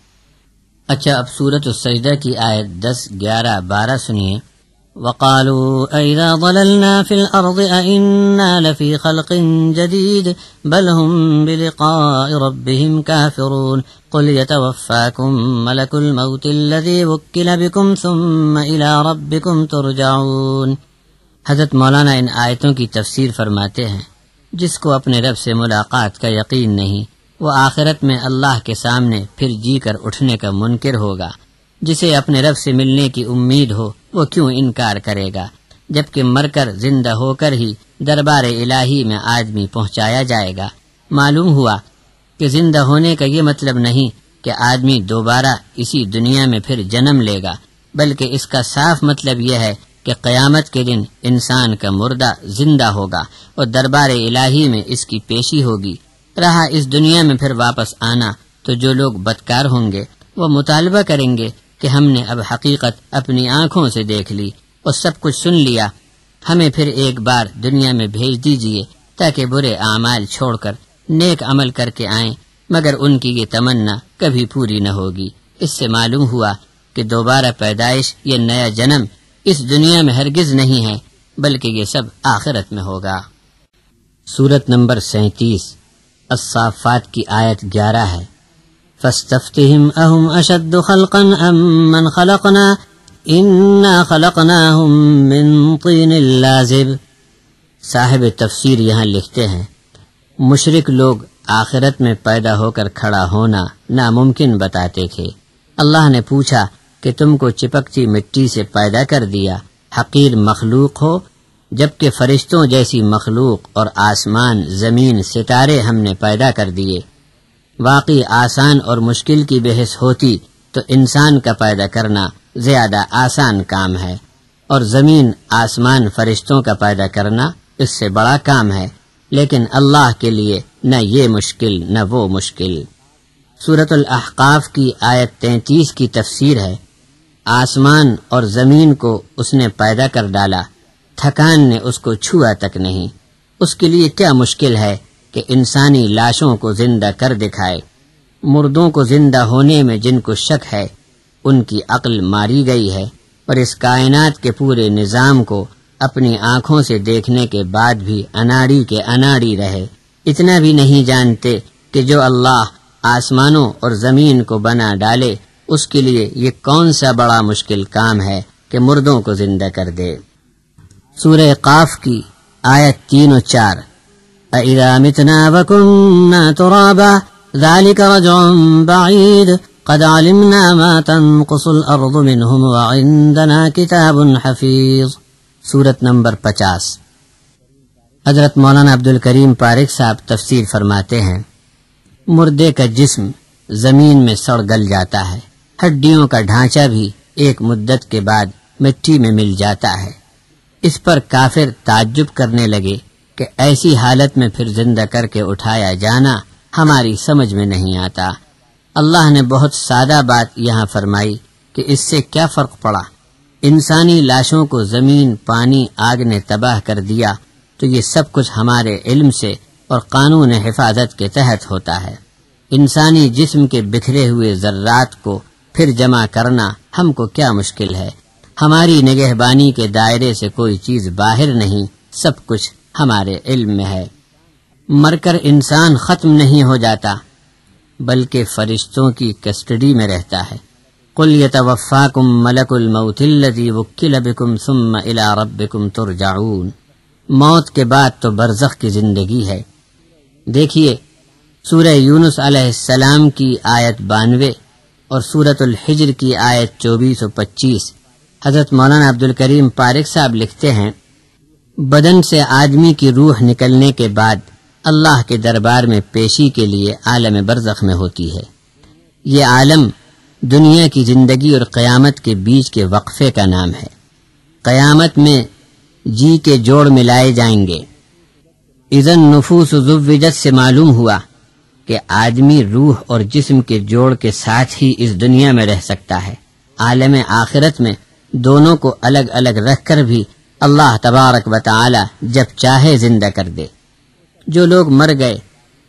اچھا، اب سورۃ السجدہ کی آیت 10، 11، 12 سنیے۔ وَقَالُوا أَإِذَا ضَلَلْنَا فِي الْأَرْضِ أَإِنَّا لَفِي خَلْقٍ جَدِيدٍ بَلْ هُمْ بِلِقَاءِ رَبِّهِمْ كَافِرُونَ قُلْ يَتَوَفَّاكُمْ مَلَكُ الْمَوْتِ الَّذِي وُكِّلَ بِكُمْ ثُمَّ إِلَى رَبِّكُمْ تُرْجَعُونَ۔ حضرت مولانا ان آیتوں کی تفسیر فرماتے ہیں، جس کو اپنے رب سے ملاقات کا یقین نہیں وہ آخرت میں اللہ کے سامنے پھر جی کر اٹھنے کا منکر ہوگا۔ جسے اپنے رب سے ملنے کی امید ہو وہ کیوں انکار کرے گا، جبکہ مر کر زندہ ہو کر ہی دربار الہی میں آدمی پہنچایا جائے گا۔ معلوم ہوا کہ زندہ ہونے کا یہ مطلب نہیں کہ آدمی دوبارہ اسی دنیا میں پھر جنم لے گا، بلکہ اس کا صاف مطلب یہ ہے کہ قیامت کے دن انسان کا مردہ زندہ ہوگا اور دربار الہی میں اس کی پیشی ہوگی۔ رہا اس دنیا میں پھر واپس آنا، تو جو لوگ بدکار ہوں گے وہ مطالبہ کریں گے کہ ہم نے اب حقیقت اپنی آنکھوں سے دیکھ لی اور سب کچھ سن لیا، ہمیں پھر ایک بار دنیا میں بھیج دیجئے تاکہ برے اعمال چھوڑ کر نیک عمل کر کے آئیں، مگر ان کی یہ تمنا کبھی پوری نہ ہوگی۔ اس سے معلوم ہوا کہ دوبارہ پیدائش یا نیا جنم اس دنیا میں ہرگز نہیں ہے، بلکہ یہ سب آخرت میں ہوگا۔ سورت نمبر 37 الصافات کی آیت 11 ہے۔ فاستفتهم أهم أشد خلقا أم من خلقنا إنا خلقناهم من طين لازب۔ صاحب تفسیر یہاں لکھتے ہیں، مشرک لوگ آخرت میں پیدا ہو کر کھڑا ہونا ناممکن بتاتے تھے۔ اللہ نے پوچھا کہ تم کو چپکتی مٹی سے پیدا کر دیا، حقیر مخلوق ہو، جبکہ فرشتوں جیسی مخلوق اور آسمان، زمین، ستارے ہم نے پیدا کر دیے۔ واقعی آسان اور مشکل کی بحث ہوتی تو انسان کا پیدا کرنا زیادہ آسان کام ہے، اور زمین، آسمان، فرشتوں کا پیدا کرنا اس سے بڑا کام ہے، لیکن اللہ کے لیے نہ یہ مشکل نہ وہ مشکل۔ سورۃ الاحقاف کی آیت 33 کی تفسیر ہے، آسمان اور زمین کو اس نے پیدا کر ڈالا، تھکان نے اس کو چھوا تک نہیں۔ اس کے لیے کیا مشکل ہے کہ انسانی لاشوں کو زندہ کر دکھائے۔ مردوں کو زندہ ہونے میں جن کو شک ہے ان کی عقل ماری گئی ہے، اور اس کائنات کے پورے نظام کو اپنی آنکھوں سے دیکھنے کے بعد بھی اناڑی کے اناڑی رہے۔ اتنا بھی نہیں جانتے کہ جو اللہ آسمانوں اور زمین کو بنا ڈالے اس کے لیے یہ کون سا بڑا مشکل کام ہے کہ مردوں کو زندہ کر دے۔ سورہ قاف کی آیت 3 اور 4۔ أَإِذَا مِتْنَا وَكُنَّا تُرَابًا ذَلِكَ رَجْعٌ بَعِيدٌ قَدْ عَلِمْنَا مَا تَنْقُصُ الْأَرْضُ مِنْهُمْ وَعِنْدَنَا كِتَابٌ حَفِيظٌ۔ سورت نمبر 50۔ حضرت مولانا عبدالکریم پارک صاحب تفسیر فرماتے ہیں، مردے کا جسم زمین میں سڑ گل جاتا ہے، ہڈیوں کا ڈھانچہ بھی ایک مدت کے بعد مٹی میں مل جاتا ہے۔ اس پر کافر تعجب کرنے لگے کہ ایسی حالت میں پھر زندہ کر کے اٹھایا جانا ہماری سمجھ میں نہیں آتا۔ اللہ نے بہت سادہ بات یہاں فرمائی کہ اس سے کیا فرق پڑا۔ انسانی لاشوں کو زمین، پانی، آگ نے تباہ کر دیا تو یہ سب کچھ ہمارے علم سے اور قانون حفاظت کے تحت ہوتا ہے۔ انسانی جسم کے بکھرے ہوئے ذرات کو پھر جمع کرنا ہم کو کیا مشکل ہے؟ ہماری نگہبانی کے دائرے سے کوئی چیز باہر نہیں، سب کچھ ہمارے علم میں ہے۔ مر کر انسان ختم نہیں ہو جاتا بلکہ فرشتوں کی کسٹڈی میں رہتا ہے۔ قُلْ يَتَوَفَّاكُمْ مَلَكُ الْمَوْتِ الَّذِي وُكِّلَ بِكُمْ ثُمَّ إِلَى رَبِّكُمْ تُرْجَعُونَ۔ موت کے بعد تو برزخ کی زندگی ہے۔ دیکھیے سورہ یونس علیہ السلام کی آیت 92 اور سورۃ الحجر کی آیت 24 و 25۔ حضرت مولانا عبدالکریم پارک صاحب لکھتے ہیں، بدن سے آدمی کی روح نکلنے کے بعد اللہ کے دربار میں پیشی کے لیے عالم برزخ میں ہوتی ہے۔ یہ عالم دنیا کی زندگی اور قیامت کے بیچ کے وقفے کا نام ہے۔ قیامت میں جی کے جوڑ ملائے جائیں گے۔ اذن نفوس زوجت سے معلوم ہوا کہ آدمی روح اور جسم کے جوڑ کے ساتھ ہی اس دنیا میں رہ سکتا ہے، عالم آخرت میں دونوں کو الگ الگ رکھ کر بھی اللہ تبارک و تعالی جب چاہے زندہ کر دے۔ جو لوگ مر گئے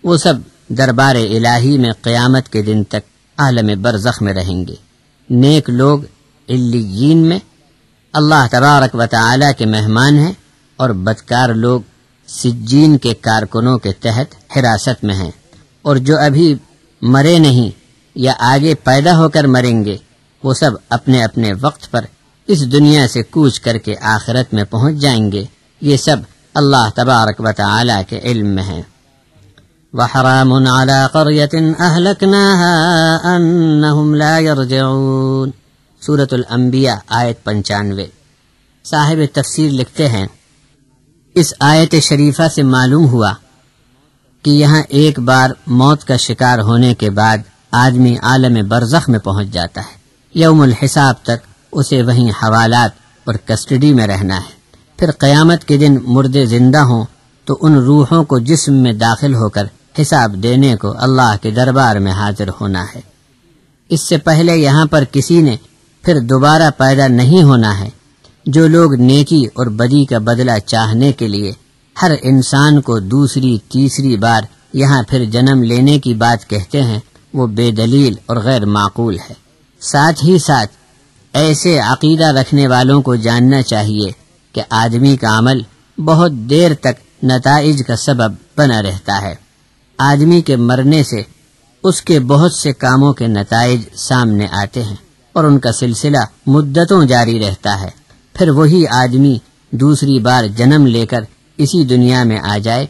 وہ سب دربار الہی میں قیامت کے دن تک عالم برزخ میں رہیں گے۔ نیک لوگ علیین میں اللہ تبارک و تعالی کے مہمان ہیں، اور بدکار لوگ سجین کے کارکنوں کے تحت حراست میں ہیں، اور جو ابھی مرے نہیں یا آگے پیدا ہو کر مریں گے وہ سب اپنے اپنے وقت پر اس دنیا سے کوچ کر کے آخرت میں پہنچ جائیں گے۔ یہ سب اللہ تبارک و تعالی کے علم میں ہیں۔ وحرام علی قریۃ اہلکناها انہم لا یرجعون، سورۃ الانبیاء آیت 95۔ صاحب تفسیر لکھتے ہیں اس آیت شریفہ سے معلوم ہوا کہ یہاں ایک بار موت کا شکار ہونے کے بعد آدمی عالم برزخ میں پہنچ جاتا ہے، یوم الحساب تک اسے وہیں حوالات اور کسٹڈی میں رہنا ہے۔ پھر قیامت کے دن مردے زندہ ہوں تو ان روحوں کو جسم میں داخل ہو کر حساب دینے کو اللہ کے دربار میں حاضر ہونا ہے۔ اس سے پہلے یہاں پر کسی نے پھر دوبارہ پیدا نہیں ہونا ہے۔ جو لوگ نیکی اور بدی کا بدلہ چاہنے کے لیے ہر انسان کو دوسری تیسری بار یہاں پھر جنم لینے کی بات کہتے ہیں وہ بے دلیل اور غیر معقول ہے۔ ساتھ ہی ساتھ ایسے عقیدہ رکھنے والوں کو جاننا چاہیے کہ آدمی کا عمل بہت دیر تک نتائج کا سبب بنا رہتا ہے۔ آدمی کے مرنے سے اس کے بہت سے کاموں کے نتائج سامنے آتے ہیں اور ان کا سلسلہ مدتوں جاری رہتا ہے۔ پھر وہی آدمی دوسری بار جنم لے کر اسی دنیا میں آ جائے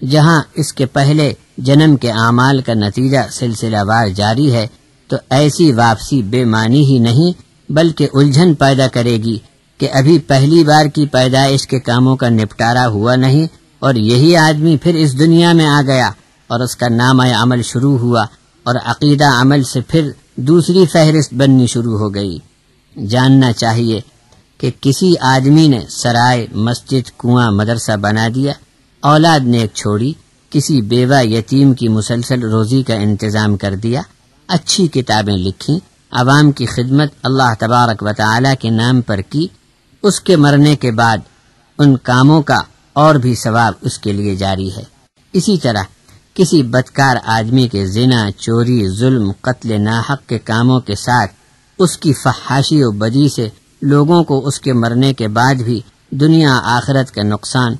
جہاں اس کے پہلے جنم کے اعمال کا نتیجہ سلسلہ وار جاری ہے، تو ایسی واپسی بے معنی ہی نہیں بلکہ الجھن پیدا کرے گی کہ ابھی پہلی بار کی پیدائش کے کاموں کا نپٹارا ہوا نہیں اور یہی آدمی پھر اس دنیا میں آ گیا اور اس کا نامہ عمل شروع ہوا اور عقیدہ عمل سے پھر دوسری فہرست بننی شروع ہو گئی۔ جاننا چاہیے کہ کسی آدمی نے سرائے، مسجد، کنواں، مدرسہ بنا دیا، اولاد نیک چھوڑی، کسی بیوہ یتیم کی مسلسل روزی کا انتظام کر دیا، اچھی کتابیں لکھیں، عوام کی خدمت اللہ تبارک و تعالی کے نام پر کی، اس کے مرنے کے بعد ان کاموں کا اور بھی ثواب اس کے لیے جاری ہے۔ اسی طرح کسی بدکار آدمی کے زنا، چوری، ظلم، قتل ناحق کے کاموں کے ساتھ اس کی فحاشی و بدی سے لوگوں کو اس کے مرنے کے بعد بھی دنیا آخرت کا نقصان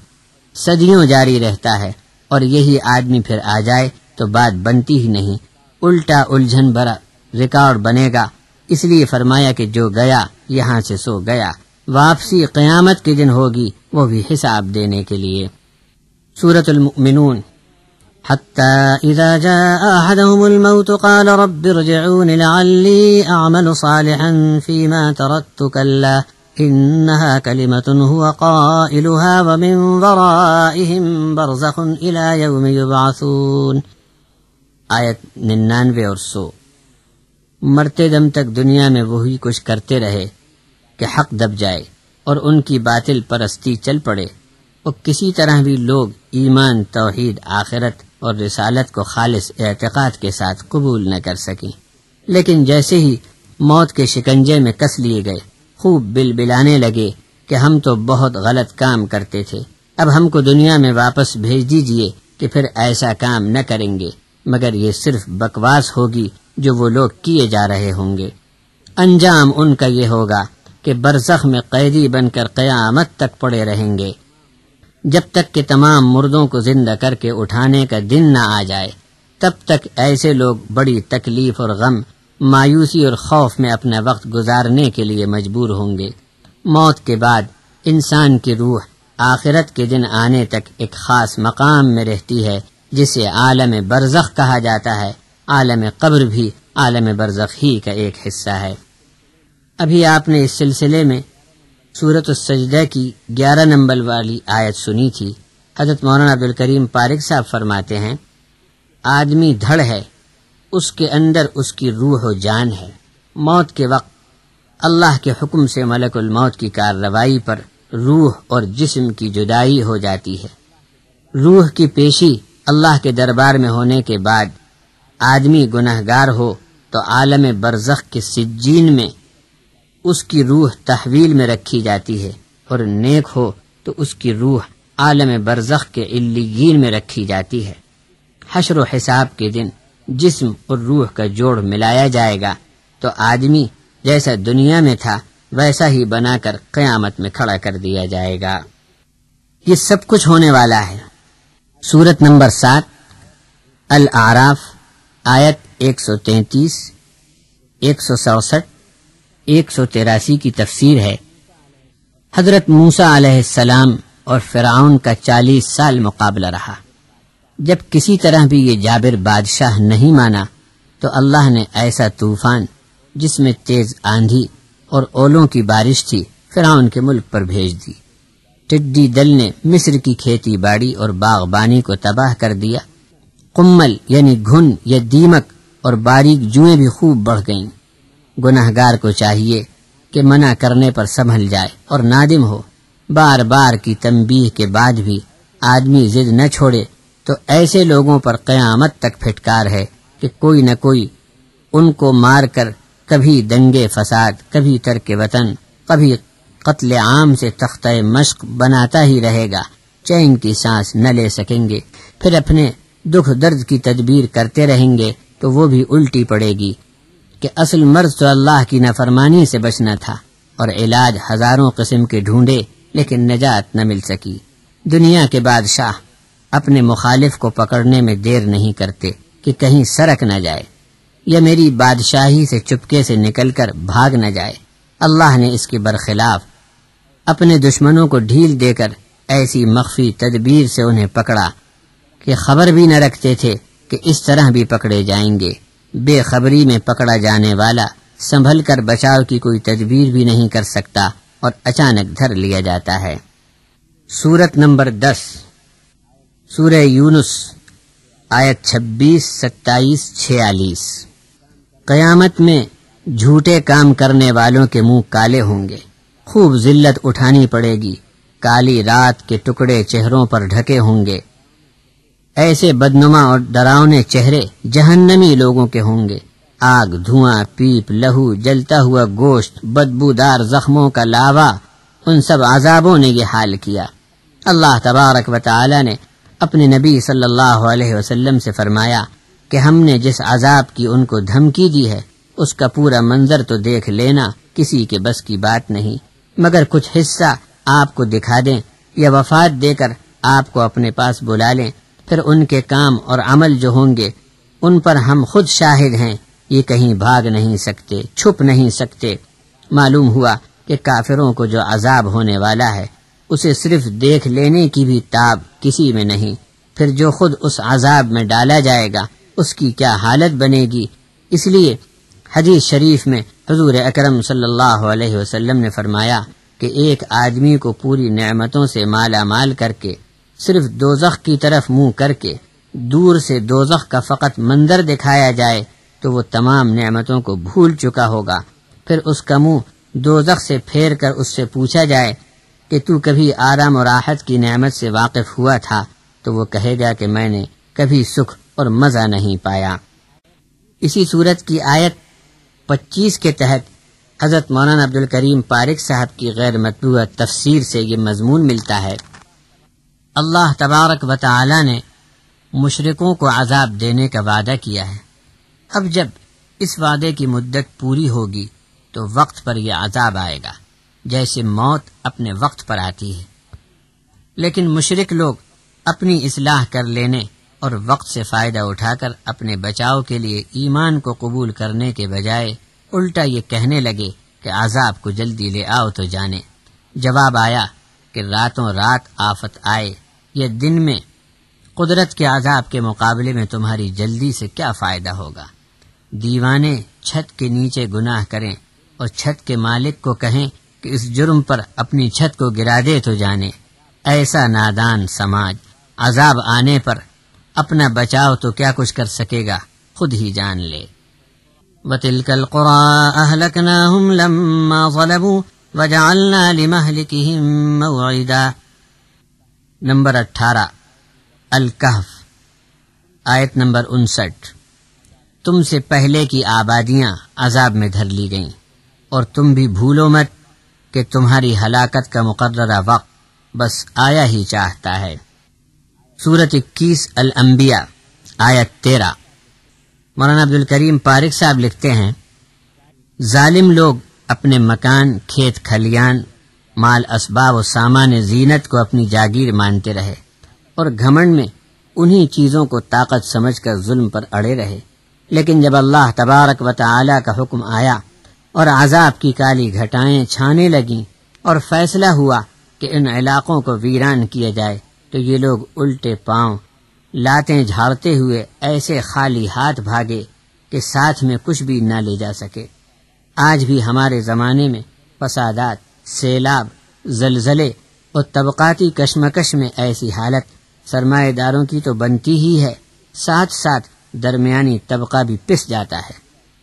صدیوں جاری رہتا ہے، اور یہی آدمی پھر آ جائے تو بات بنتی ہی نہیں، الٹا الجھن بھرا ریکارڈ بنے گا۔ اس لیے فرمایا کہ جو گیا یہاں سے سو گیا، واپسی قیامت کے دن ہوگی، وہ بھی حساب دینے کے لیے۔ سورۃ المؤمنون۔ حتى إذا جاء أحدهم الموت قال رب ارجعون لعلي أعمل صالحا فيما تركت كلا إنها كلمة هو قائلها ومن ورائهم برزخ إلى يوم يبعثون، آیت 99 اور 100۔ مرتے دم تک دنیا میں وہی کچھ کرتے رہے کہ حق دب جائے اور ان کی باطل پرستی چل پڑے، اور کسی طرح بھی لوگ ایمان، توحید، آخرت اور رسالت کو خالص اعتقاد کے ساتھ قبول نہ کر سکیں۔ لیکن جیسے ہی موت کے شکنجے میں کس لیے گئے، خوب بلبلانے لگے کہ ہم تو بہت غلط کام کرتے تھے، اب ہم کو دنیا میں واپس بھیج دیجئے کہ پھر ایسا کام نہ کریں گے، مگر یہ صرف بکواس ہوگی جو وہ لوگ کیے جا رہے ہوں گے۔ انجام ان کا یہ ہوگا کہ برزخ میں قیدی بن کر قیامت تک پڑے رہیں گے، جب تک کہ تمام مردوں کو زندہ کر کے اٹھانے کا دن نہ آ جائے۔ تب تک ایسے لوگ بڑی تکلیف اور غم، مایوسی اور خوف میں اپنا وقت گزارنے کے لیے مجبور ہوں گے۔ موت کے بعد انسان کی روح آخرت کے دن آنے تک ایک خاص مقام میں رہتی ہے جسے عالم برزخ کہا جاتا ہے۔ عالم قبر بھی عالم برزخ ہی کا ایک حصہ ہے۔ ابھی آپ نے اس سلسلے میں سورۃ السجدہ کی 11 نمبر والی آیت سنی تھی۔ حضرت مولانا عبدالکریم پارک صاحب فرماتے ہیں، آدمی دھڑ ہے، اس کے اندر اس کی روح و جان ہے۔ موت کے وقت اللہ کے حکم سے ملک الموت کی کارروائی پر روح اور جسم کی جدائی ہو جاتی ہے۔ روح کی پیشی اللہ کے دربار میں ہونے کے بعد آدمی گنہگار ہو تو عالم برزخ کے سجین میں اس کی روح تحویل میں رکھی جاتی ہے، اور نیک ہو تو اس کی روح عالم برزخ کے علیین میں رکھی جاتی ہے۔ حشر و حساب کے دن جسم اور روح کا جوڑ ملایا جائے گا تو آدمی جیسا دنیا میں تھا ویسا ہی بنا کر قیامت میں کھڑا کر دیا جائے گا۔ یہ سب کچھ ہونے والا ہے۔ سورت نمبر 7 الاعراف آیت 133، 167، 183 کی تفسیر ہے۔ حضرت موسیٰ علیہ السلام اور فرعون کا 40 سال مقابلہ رہا۔ جب کسی طرح بھی یہ جابر بادشاہ نہیں مانا تو اللہ نے ایسا طوفان جس میں تیز آندھی اور اولوں کی بارش تھی فرعون کے ملک پر بھیج دی۔ ٹڈی دل نے مصر کی کھیتی باڑی اور باغبانی کو تباہ کر دیا۔ قمل یعنی گھن یا دیمک اور باریک جوئیں بھی خوب بڑھ گئیں۔ گناہگار کو چاہیے کہ منع کرنے پر سنبھل جائے اور نادم ہو۔ بار بار کی تنبیہ کے بعد بھی آدمی ضد نہ چھوڑے تو ایسے لوگوں پر قیامت تک پھٹکار ہے کہ کوئی نہ کوئی ان کو مار کر کبھی دنگے فساد، کبھی ترک وطن، کبھی قتل عام سے تختہ مشق بناتا ہی رہے گا۔ چین کی سانس نہ لے سکیں گے، پھر اپنے دکھ درد کی تدبیر کرتے رہیں گے تو وہ بھی الٹی پڑے گی کہ اصل مرض تو اللہ کی نافرمانی سے بچنا تھا، اور علاج ہزاروں قسم کے ڈھونڈے لیکن نجات نہ مل سکی۔ دنیا کے بادشاہ اپنے مخالف کو پکڑنے میں دیر نہیں کرتے کہ کہیں سرک نہ جائے یا میری بادشاہی سے چپکے سے نکل کر بھاگ نہ جائے۔ اللہ نے اس کے برخلاف اپنے دشمنوں کو ڈھیل دے کر ایسی مخفی تدبیر سے انہیں پکڑا کہ خبر بھی نہ رکھتے تھے کہ اس طرح بھی پکڑے جائیں گے۔ بے خبری میں پکڑا جانے والا سنبھل کر بچاؤ کی کوئی تدبیر بھی نہیں کر سکتا اور اچانک دھر لیا جاتا ہے۔ سورت نمبر 10 سورہ یونس آیت 26، 27، 46۔ قیامت میں جھوٹے کام کرنے والوں کے منہ کالے ہوں گے، خوب ذلت اٹھانی پڑے گی، کالی رات کے ٹکڑے چہروں پر ڈھکے ہوں گے۔ ایسے بدنما اور ڈراؤنے چہرے جہنمی لوگوں کے ہوں گے۔ آگ، دھواں، پیپ، لہو، جلتا ہوا گوشت، بدبودار زخموں کا لاوا، ان سب عذابوں نے یہ حال کیا۔ اللہ تبارک و تعالی نے اپنے نبی صلی اللہ علیہ وسلم سے فرمایا کہ ہم نے جس عذاب کی ان کو دھمکی دی ہے اس کا پورا منظر تو دیکھ لینا کسی کے بس کی بات نہیں، مگر کچھ حصہ آپ کو دکھا دیں یا وفات دے کر آپ کو اپنے پاس بلا لیں، پھر ان کے کام اور عمل جو ہوں گے ان پر ہم خود شاہد ہیں، یہ کہیں بھاگ نہیں سکتے، چھپ نہیں سکتے۔ معلوم ہوا کہ کافروں کو جو عذاب ہونے والا ہے اسے صرف دیکھ لینے کی بھی تاب کسی میں نہیں، پھر جو خود اس عذاب میں ڈالا جائے گا اس کی کیا حالت بنے گی۔ اس لیے حدیث شریف میں حضور اکرم صلی اللہ علیہ وسلم نے فرمایا کہ ایک آدمی کو پوری نعمتوں سے مالا مال کر کے صرف دوزخ کی طرف منہ کر کے دور سے دوزخ کا فقط منظر دکھایا جائے تو وہ تمام نعمتوں کو بھول چکا ہوگا۔ پھر اس کا منہ دوزخ سے پھیر کر اس سے پوچھا جائے کہ تو کبھی آرام و راحت کی نعمت سے واقف ہوا تھا، تو وہ کہے گا کہ میں نے کبھی سکھ اور مزہ نہیں پایا۔ اسی سورت کی آیت 25 کے تحت حضرت مولانا عبدالکریم پارک صاحب کی غیر مطبوعہ تفسیر سے یہ مضمون ملتا ہے۔ اللہ تبارک و تعالی نے مشرکوں کو عذاب دینے کا وعدہ کیا ہے۔ اب جب اس وعدے کی مدت پوری ہوگی تو وقت پر یہ عذاب آئے گا، جیسے موت اپنے وقت پر آتی ہے۔ لیکن مشرک لوگ اپنی اصلاح کر لینے اور وقت سے فائدہ اٹھا کر اپنے بچاؤ کے لیے ایمان کو قبول کرنے کے بجائے الٹا یہ کہنے لگے کہ عذاب کو جلدی لے آؤ تو جانے۔ جواب آیا کہ راتوں رات آفت آئے یا دن میں قدرت کے عذاب کے مقابلے میں تمہاری جلدی سے کیا فائدہ ہوگا۔ دیوانے چھت کے نیچے گناہ کریں اور چھت کے مالک کو کہیں کہ اس جرم پر اپنی چھت کو گرا دے تو جانے۔ ایسا نادان سماج عذاب آنے پر اپنا بچاؤ تو کیا کچھ کر سکے گا، خود ہی جان لے۔ وَتِلْكَ الْقُرَىٰ أَهْلَكْنَاهُمْ لَمَّا ظَلَمُوا وَجَعَلْنَا لِمَهْلِكِهِمْ مَوْعِدًا۔ نمبر 18 الکہف آیت نمبر 59۔ تم سے پہلے کی آبادیاں عذاب میں دھر لی گئیں، اور تم بھی بھولو مت کہ تمہاری ہلاکت کا مقررہ وقت بس آیا ہی چاہتا ہے۔ سورۃ 21 الانبیاء آیت 13۔ مولانا عبدالکریم پارک صاحب لکھتے ہیں، ظالم لوگ اپنے مکان، کھیت کھلیان، مال اسباب و سامان زینت کو اپنی جاگیر مانتے رہے اور گھمنڈ میں انہی چیزوں کو طاقت سمجھ کر ظلم پر اڑے رہے، لیکن جب اللہ تبارک و تعالی کا حکم آیا اور عذاب کی کالی گھٹائیں چھانے لگیں اور فیصلہ ہوا کہ ان علاقوں کو ویران کیا جائے، تو یہ لوگ الٹے پاؤں لاتیں جھاڑتے ہوئے ایسے خالی ہاتھ بھاگے کہ ساتھ میں کچھ بھی نہ لے جا سکے۔ آج بھی ہمارے زمانے میں فسادات، سیلاب، زلزلے اور طبقاتی کشمکش میں ایسی حالت سرمایہ داروں کی تو بنتی ہی ہے، ساتھ ساتھ درمیانی طبقہ بھی پس جاتا ہے،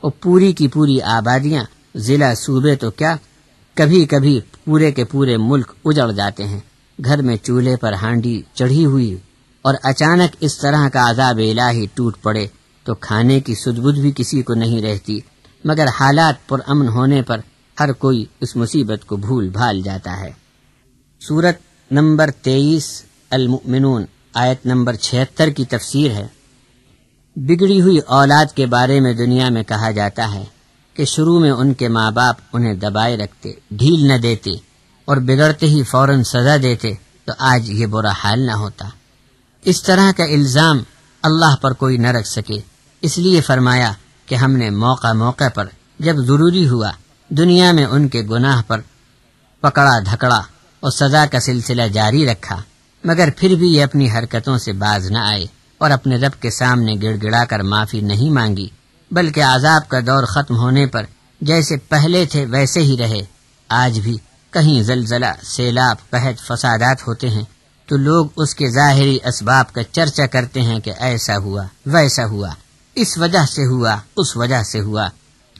اور پوری کی پوری آبادیاں، ضلع، صوبے تو کیا، کبھی کبھی پورے کے پورے ملک اجڑ جاتے ہیں۔ گھر میں چولہے پر ہانڈی چڑھی ہوئی اور اچانک اس طرح کا عذاب الہی ٹوٹ پڑے تو کھانے کی سدھ بدھ بھی کسی کو نہیں رہتی، مگر حالات پر امن ہونے پر ہر کوئی اس مصیبت کو بھول بھال جاتا ہے۔ سورت نمبر 23 المؤمنون آیت نمبر 76 کی تفسیر ہے، بگڑی ہوئی اولاد کے بارے میں دنیا میں کہا جاتا ہے کہ شروع میں ان کے ماں باپ انہیں دبائے رکھتے، ڈھیل نہ دیتے اور بگڑتے ہی فوراً سزا دیتے تو آج یہ برا حال نہ ہوتا۔ اس طرح کا الزام اللہ پر کوئی نہ رکھ سکے، اس لیے فرمایا کہ ہم نے موقع موقع پر جب ضروری ہوا دنیا میں ان کے گناہ پر پکڑا دھکڑا اور سزا کا سلسلہ جاری رکھا، مگر پھر بھی یہ اپنی حرکتوں سے باز نہ آئے اور اپنے رب کے سامنے گڑ گڑا کر معافی نہیں مانگی، بلکہ عذاب کا دور ختم ہونے پر جیسے پہلے تھے ویسے ہی رہے۔ آج بھی کہیں زلزلہ، سیلاب، قحط، فسادات ہوتے ہیں تو لوگ اس کے ظاہری اسباب کا چرچا کرتے ہیں کہ ایسا ہوا، ویسا ہوا، اس وجہ سے ہوا، اس وجہ سے ہوا،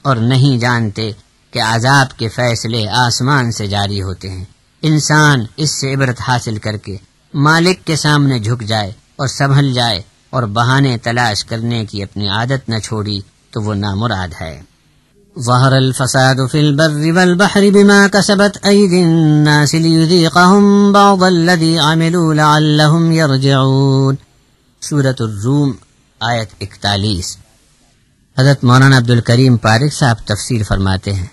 اور نہیں جانتے کہ عذاب کے فیصلے آسمان سے جاری ہوتے ہیں۔ انسان اس سے عبرت حاصل کر کے مالک کے سامنے جھک جائے اور سنبھل جائے اور بہانے تلاش کرنے کی اپنی عادت نہ چھوڑی تو وہ نامراد ہے۔ ظہر الفساد فی البر والبحر بما کسبت ایدی الناس لیذیقہم بعض الذی عملوا لعلہم یرجعون۔ سورۃ الروم آیت 41۔ حضرت مولانا عبدالکریم پارک صاحب تفسیر فرماتے ہیں،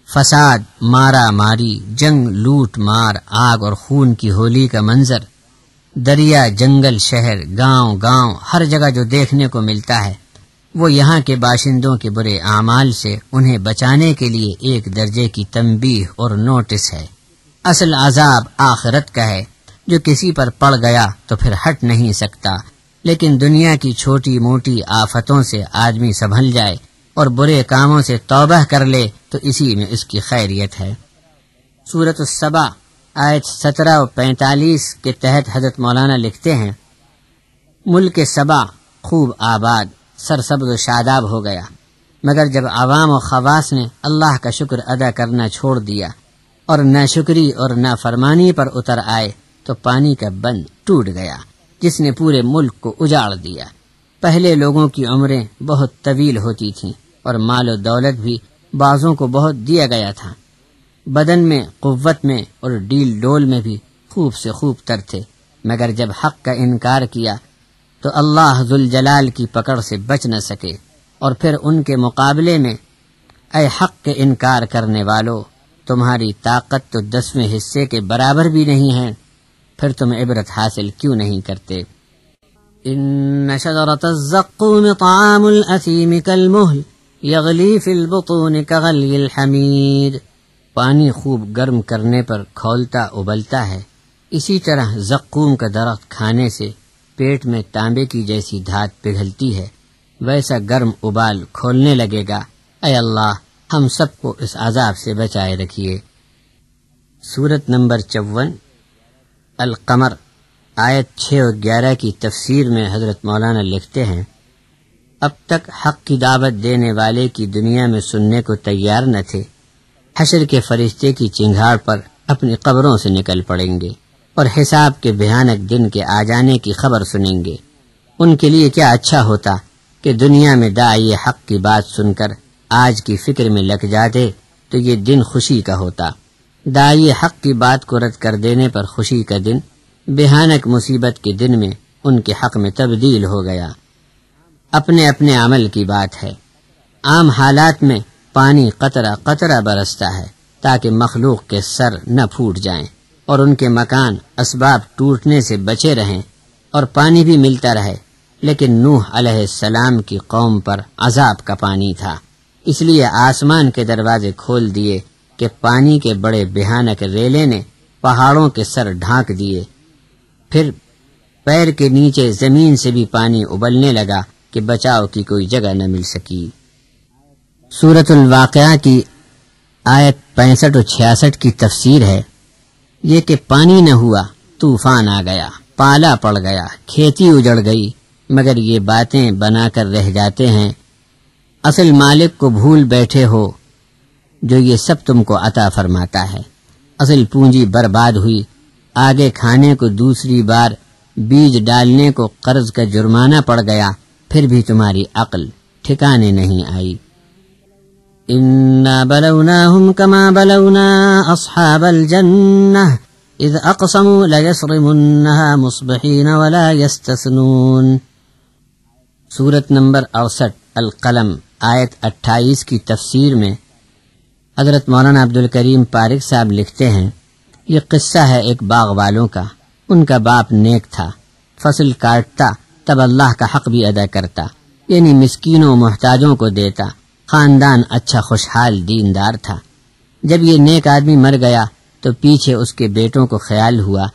فساد، مارا ماری، جنگ، لوٹ مار، آگ اور خون کی ہولی کا منظر دریا، جنگل، شہر، گاؤں گاؤں ہر جگہ جو دیکھنے کو ملتا ہے وہ یہاں کے باشندوں کے برے اعمال سے انہیں بچانے کے لیے ایک درجے کی تنبیہ اور نوٹس ہے۔ اصل عذاب آخرت کا ہے جو کسی پر پڑ گیا تو پھر ہٹ نہیں سکتا، لیکن دنیا کی چھوٹی موٹی آفتوں سے آدمی سنبھل جائے اور برے کاموں سے توبہ کر لے تو اسی میں اس کی خیریت ہے۔ سورۃ السبا آیت 17 و 45 کے تحت حضرت مولانا لکھتے ہیں، ملک سبا خوب آباد، سرسبز و شاداب ہو گیا، مگر جب عوام و خواص نے اللہ کا شکر ادا کرنا چھوڑ دیا اور نہ شکری اور نہ فرمانی پر اتر آئے تو پانی کا بند ٹوٹ گیا جس نے پورے ملک کو اجاڑ دیا۔ پہلے لوگوں کی عمریں بہت طویل ہوتی تھیں اور مال و دولت بھی بعضوں کو بہت دیا گیا تھا، بدن میں، قوت میں اور ڈیل ڈول میں بھی خوب سے خوب تر تھے، مگر جب حق کا انکار کیا تو اللہ ذوالجلال کی پکڑ سے بچ نہ سکے، اور پھر ان کے مقابلے میں، اے حق کے انکار کرنے والو، تمہاری طاقت تو 10ویں حصے کے برابر بھی نہیں ہے، پھر تم عبرت حاصل کیوں نہیں کرتے؟ ان شجرۃ الزقوم طعام الاثیم کالمہل یغلی فی البطون کغلی الحمید۔ پانی خوب گرم کرنے پر کھولتا ابلتا ہے، اسی طرح زقوم کا درخت کھانے سے پیٹ میں تانبے کی جیسی دھات پگھلتی ہے، ویسا گرم ابال کھولنے لگے گا۔ اے اللہ ہم سب کو اس عذاب سے بچائے رکھیے۔ سورت نمبر 54 القمر آیت 6 اور 11 کی تفسیر میں حضرت مولانا لکھتے ہیں، اب تک حق کی دعوت دینے والے کی دنیا میں سننے کو تیار نہ تھے، حشر کے فرشتے کی چنگھاڑ پر اپنی قبروں سے نکل پڑیں گے اور حساب کے بھیانک دن کے آ جانے کی خبر سنیں گے۔ ان کے لیے کیا اچھا ہوتا کہ دنیا میں داعی حق کی بات سن کر آج کی فکر میں لگ جاتے تو یہ دن خوشی کا ہوتا۔ داعی حق کی بات کو رد کر دینے پر خوشی کا دن بھیانک مصیبت کے دن میں ان کے حق میں تبدیل ہو گیا۔ اپنے اپنے عمل کی بات ہے۔ عام حالات میں پانی قطرہ قطرہ برستا ہے تاکہ مخلوق کے سر نہ پھوٹ جائیں اور ان کے مکان اسباب ٹوٹنے سے بچے رہیں اور پانی بھی ملتا رہے، لیکن نوح علیہ السلام کی قوم پر عذاب کا پانی تھا، اس لیے آسمان کے دروازے کھول دیے کہ پانی کے بڑے بھیانک ریلے نے پہاڑوں کے سر ڈھانک دیے، پھر پیر کے نیچے زمین سے بھی پانی ابلنے لگا کہ بچاؤ کی کوئی جگہ نہ مل سکی۔ سورۃ الواقعہ کی آیت 65 اور 66 کی تفسیر ہے یہ کہ پانی نہ ہوا، طوفان آ گیا، پالا پڑ گیا، کھیتی اجڑ گئی، مگر یہ باتیں بنا کر رہ جاتے ہیں۔ اصل مالک کو بھول بیٹھے ہو جو یہ سب تم کو عطا فرماتا ہے۔ اصل پونجی برباد ہوئی، آگے کھانے کو دوسری بار بیج ڈالنے کو قرض کا جرمانہ پڑ گیا، پھر بھی تمہاری عقل ٹھکانے نہیں آئی۔ إِنَّا بَلَوْنَاهُمْ كَمَا بَلَوْنَا أَصْحَابَ الْجَنَّةِ إِذْ أَقْسَمُوا لَيَصْرِمُنَّهَا مُصْبِحِينَ وَلَا يَسْتَثْنُونَ۔ سورت نمبر 68 القلم آیت 28 کی تفسیر میں حضرت مولانا عبدالکریم پارک صاحب لکھتے ہیں، یہ قصہ ہے ایک باغ والوں کا۔ ان کا باپ نیک تھا، فصل کاٹتا تب اللہ کا حق بھی ادا کرتا، یعنی مسکینوں محتاجوں کو دیتا، خاندان اچھا خوشحال دیندار تھا۔ جب یہ نیک آدمی مر گیا تو پیچھے اس کے بیٹوں کو خیال ہوا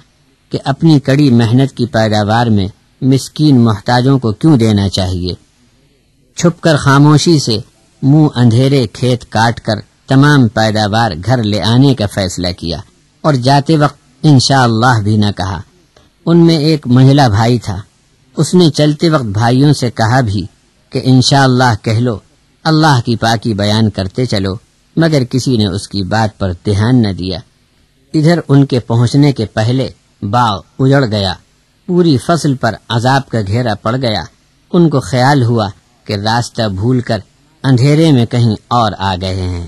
کہ اپنی کڑی محنت کی پیداوار میں مسکین محتاجوں کو کیوں دینا چاہیے۔ چھپ کر خاموشی سے منہ اندھیرے کھیت کاٹ کر تمام پیداوار گھر لے آنے کا فیصلہ کیا اور جاتے وقت انشاءاللہ بھی نہ کہا۔ ان میں ایک منجلا بھائی تھا، اس نے چلتے وقت بھائیوں سے کہا بھی کہ انشاءاللہ کہہ لو، اللہ کی پاکی بیان کرتے چلو، مگر کسی نے اس کی بات پر دھیان نہ دیا۔ ادھر ان کے پہنچنے کے پہلے باغ اجڑ گیا، پوری فصل پر عذاب کا گھیرا پڑ گیا۔ ان کو خیال ہوا کہ راستہ بھول کر اندھیرے میں کہیں اور آ گئے ہیں،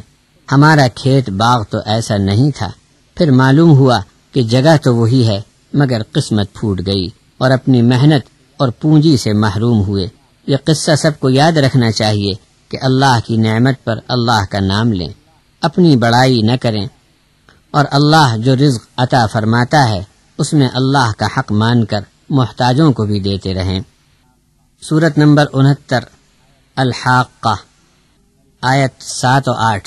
ہمارا کھیت باغ تو ایسا نہیں تھا۔ پھر معلوم ہوا کہ جگہ تو وہی ہے، مگر قسمت پھوٹ گئی اور اپنی محنت اور پونجی سے محروم ہوئے۔ یہ قصہ سب کو یاد رکھنا چاہیے کہ اللہ کی نعمت پر اللہ کا نام لیں، اپنی بڑائی نہ کریں، اور اللہ جو رزق عطا فرماتا ہے اس میں اللہ کا حق مان کر محتاجوں کو بھی دیتے رہیں۔ سورت نمبر 69 الحاقہ آیت 7 و 8۔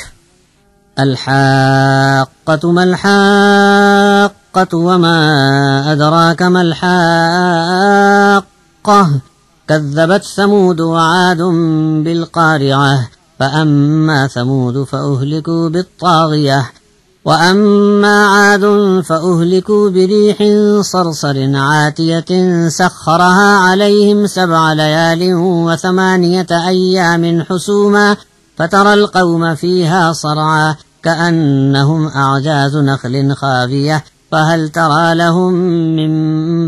الحاقۃ ما الحاقۃ وما ادراک ما الحاقہ كذبت ثمود وعاد بالقارعة فأما ثمود فأهلكوا بالطاغية وأما عاد فأهلكوا بريح صرصر عاتية سخرها عليهم 7 ليال و8 أيام حسوما فترى القوم فيها صرعا كأنهم أعجاز نخل خاوية فهل ترى لهم من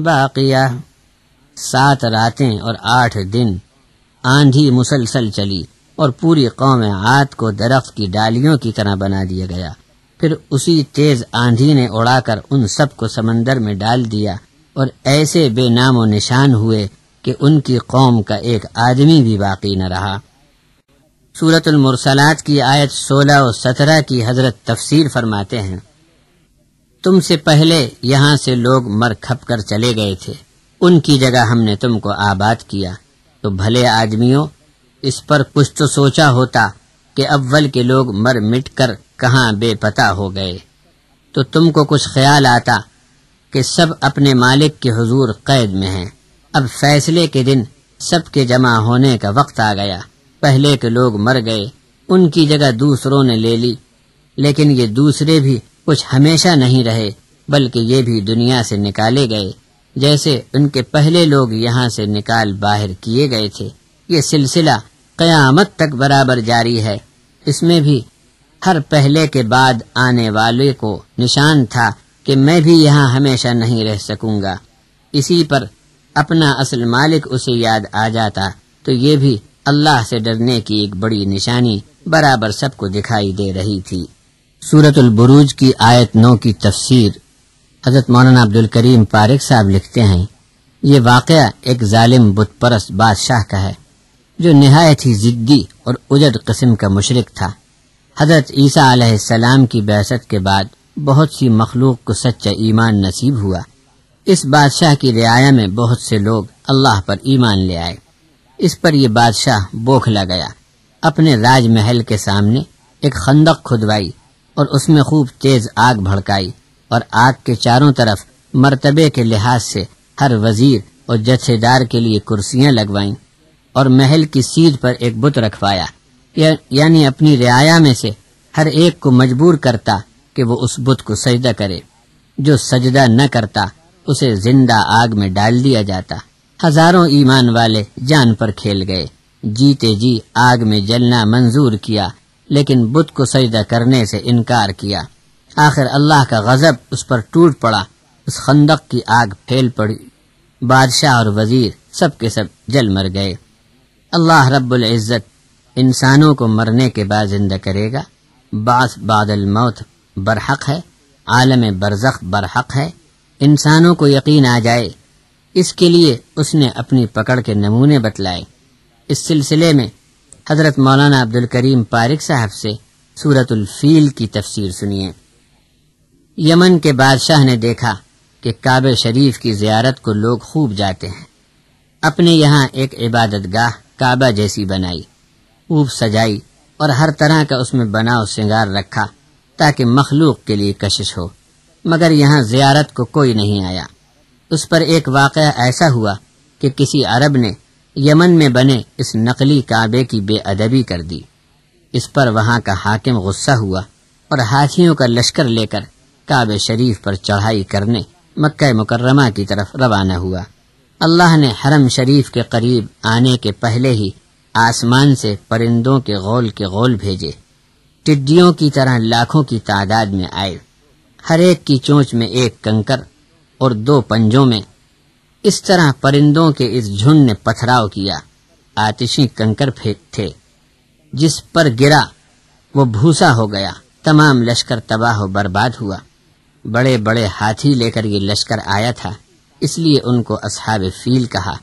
باقية۔ 7 راتیں اور 8 دن آندھی مسلسل چلی اور پوری قوم عاد کو درخت کی ڈالیوں کی طرح بنا دیا گیا۔ پھر اسی تیز آندھی نے اڑا کر ان سب کو سمندر میں ڈال دیا اور ایسے بے نام و نشان ہوئے کہ ان کی قوم کا ایک آدمی بھی باقی نہ رہا۔ سورۃ المرسلات کی آیت 16 و 17 کی حضرت تفسیر فرماتے ہیں، تم سے پہلے یہاں سے لوگ مر کھپ کر چلے گئے تھے، ان کی جگہ ہم نے تم کو آباد کیا، تو بھلے آدمیوں اس پر کچھ تو سوچا ہوتا کہ اول کے لوگ مر مٹ کر کہاں بے پتہ ہو گئے، تو تم کو کچھ خیال آتا کہ سب اپنے مالک کے حضور قید میں ہیں۔ اب فیصلے کے دن سب کے جمع ہونے کا وقت آ گیا، پہلے کے لوگ مر گئے، ان کی جگہ دوسروں نے لے لی، لیکن یہ دوسرے بھی کچھ ہمیشہ نہیں رہے، بلکہ یہ بھی دنیا سے نکالے گئے جیسے ان کے پہلے لوگ یہاں سے نکال باہر کیے گئے تھے۔ یہ سلسلہ قیامت تک برابر جاری ہے، اس میں بھی ہر پہلے کے بعد آنے والے کو نشان تھا کہ میں بھی یہاں ہمیشہ نہیں رہ سکوں گا۔ اسی پر اپنا اصل مالک اسے یاد آ جاتا تو یہ بھی اللہ سے ڈرنے کی ایک بڑی نشانی برابر سب کو دکھائی دے رہی تھی۔ سورۃ البروج کی آیت 9 کی تفسیر حضرت مولانا عبدالکریم پارک صاحب لکھتے ہیں، یہ واقعہ ایک ظالم بت پرست بادشاہ کا ہے جو نہایت ہی ضدی اور اجڑ قسم کا مشرک تھا۔ حضرت عیسیٰ علیہ السلام کی بعثت کے بعد بہت سی مخلوق کو سچا ایمان نصیب ہوا۔ اس بادشاہ کی رعایا میں بہت سے لوگ اللہ پر ایمان لے آئے۔ اس پر یہ بادشاہ بوکھلا گیا، اپنے راج محل کے سامنے ایک خندق کھدوائی اور اس میں خوب تیز آگ بھڑکائی اور آگ کے چاروں طرف مرتبے کے لحاظ سے ہر وزیر اور جتھے دار کے لیے کرسیاں لگوائیں اور محل کی سیدھ پر ایک بت رکھوایا، یعنی اپنی رعایا میں سے ہر ایک کو مجبور کرتا کہ وہ اس بت کو سجدہ کرے۔ جو سجدہ نہ کرتا اسے زندہ آگ میں ڈال دیا جاتا۔ ہزاروں ایمان والے جان پر کھیل گئے، جیتے جی آگ میں جلنا منظور کیا، لیکن بت کو سجدہ کرنے سے انکار کیا۔ آخر اللہ کا غضب اس پر ٹوٹ پڑا، اس خندق کی آگ پھیل پڑی، بادشاہ اور وزیر سب کے سب جل مر گئے۔ اللہ رب العزت انسانوں کو مرنے کے بعد زندہ کرے گا، بعث بعد الموت برحق ہے، عالم برزخ برحق ہے، انسانوں کو یقین آ جائے، اس کے لیے اس نے اپنی پکڑ کے نمونے بتلائے۔ اس سلسلے میں حضرت مولانا عبدالکریم پارک صاحب سے سورۃ الفیل کی تفسیر سنیے۔ یمن کے بادشاہ نے دیکھا کہ کعبہ شریف کی زیارت کو لوگ خوب جاتے ہیں، اپنے یہاں ایک عبادت گاہ کعبہ جیسی بنائی، خوب سجائی اور ہر طرح کا اس میں بناؤ سنگار رکھا تاکہ مخلوق کے لیے کشش ہو، مگر یہاں زیارت کو کوئی نہیں آیا۔ اس پر ایک واقعہ ایسا ہوا کہ کسی عرب نے یمن میں بنے اس نقلی کعبے کی بے ادبی کر دی۔ اس پر وہاں کا حاکم غصہ ہوا اور ہاتھیوں کا لشکر لے کر کعبہ شریف پر چڑھائی کرنے مکہ مکرمہ کی طرف روانہ ہوا۔ اللہ نے حرم شریف کے قریب آنے کے پہلے ہی آسمان سے پرندوں کے غول بھیجے، ٹڈیوں کی طرح لاکھوں کی تعداد میں آئے، ہر ایک کی چونچ میں ایک کنکر اور 2 پنجوں میں۔ اس طرح پرندوں کے اس جھنڈ نے پتھراؤ کیا، آتشی کنکر تھے، جس پر گرا وہ بھوسا ہو گیا، تمام لشکر تباہ و برباد ہوا۔ بڑے بڑے ہاتھی لے کر یہ لشکر آیا تھا، اس لیے ان کو اصحاب فیل کہا۔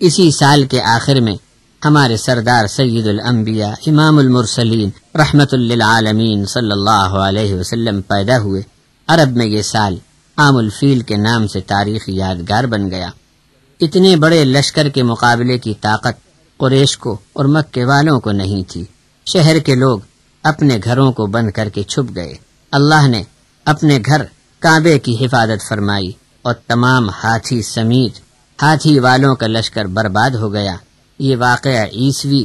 اسی سال کے آخر میں ہمارے سردار سید الانبیاء امام المرسلین رحمت للعالمین صلی اللہ علیہ وسلم پیدا ہوئے۔ عرب میں یہ سال عام الفیل کے نام سے تاریخ یادگار بن گیا۔ اتنے بڑے لشکر کے مقابلے کی طاقت قریش کو اور مکے والوں کو نہیں تھی۔ شہر کے لوگ اپنے گھروں کو بند کر کے چھپ گئے۔ اللہ نے اپنے گھر کعبے کی حفاظت فرمائی اور تمام ہاتھی سمیت ہاتھی والوں کا لشکر برباد ہو گیا۔ یہ واقعہ عیسوی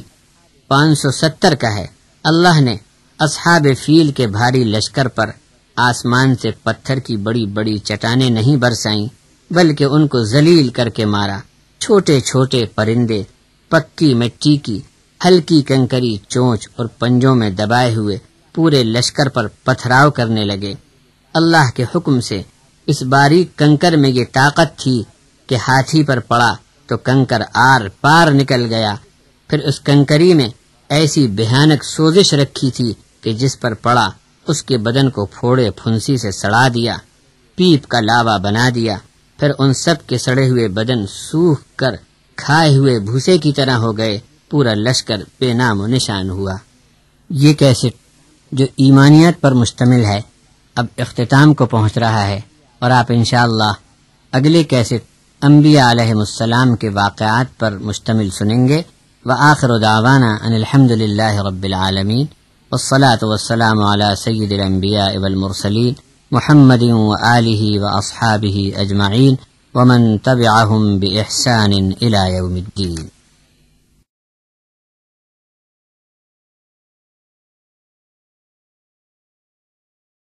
570 کا ہے۔ اللہ نے اصحاب فیل کے بھاری لشکر پر آسمان سے پتھر کی بڑی بڑی چٹانیں نہیں برسائیں، بلکہ ان کو ذلیل کر کے مارا۔ چھوٹے چھوٹے پرندے پکی مٹی کی ہلکی کنکری چونچ اور پنجوں میں دبائے ہوئے پورے لشکر پر پتھراؤ کرنے لگے۔ اللہ کے حکم سے اس باریک کنکر میں یہ طاقت تھی کہ ہاتھی پر پڑا تو کنکر آر پار نکل گیا۔ پھر اس کنکری میں ایسی بھیانک سوزش رکھی تھی کہ جس پر پڑا اس کے بدن کو پھوڑے پھنسی سے سڑا دیا، پیپ کا لاوا بنا دیا۔ پھر ان سب کے سڑے ہوئے بدن سوکھ کر کھائے ہوئے بھوسے کی طرح ہو گئے، پورا لشکر بے نام و نشان ہوا۔ یہ کیسٹ جو ایمانیات پر مشتمل ہے اب اختتام کو پہنچ رہا ہے، اور آپ انشاءاللہ اگلے کیسٹ انبیاء علیہم السلام کے واقعات پر مشتمل سنیں گے۔ وآخر دعوانا ان الحمد للہ رب العالمین، والصلاة والسلام علی سید الانبیاء والمرسلین محمد وآلہ واصحابہ اجمعین ومن تبعہم بإحسان الی یوم الدین۔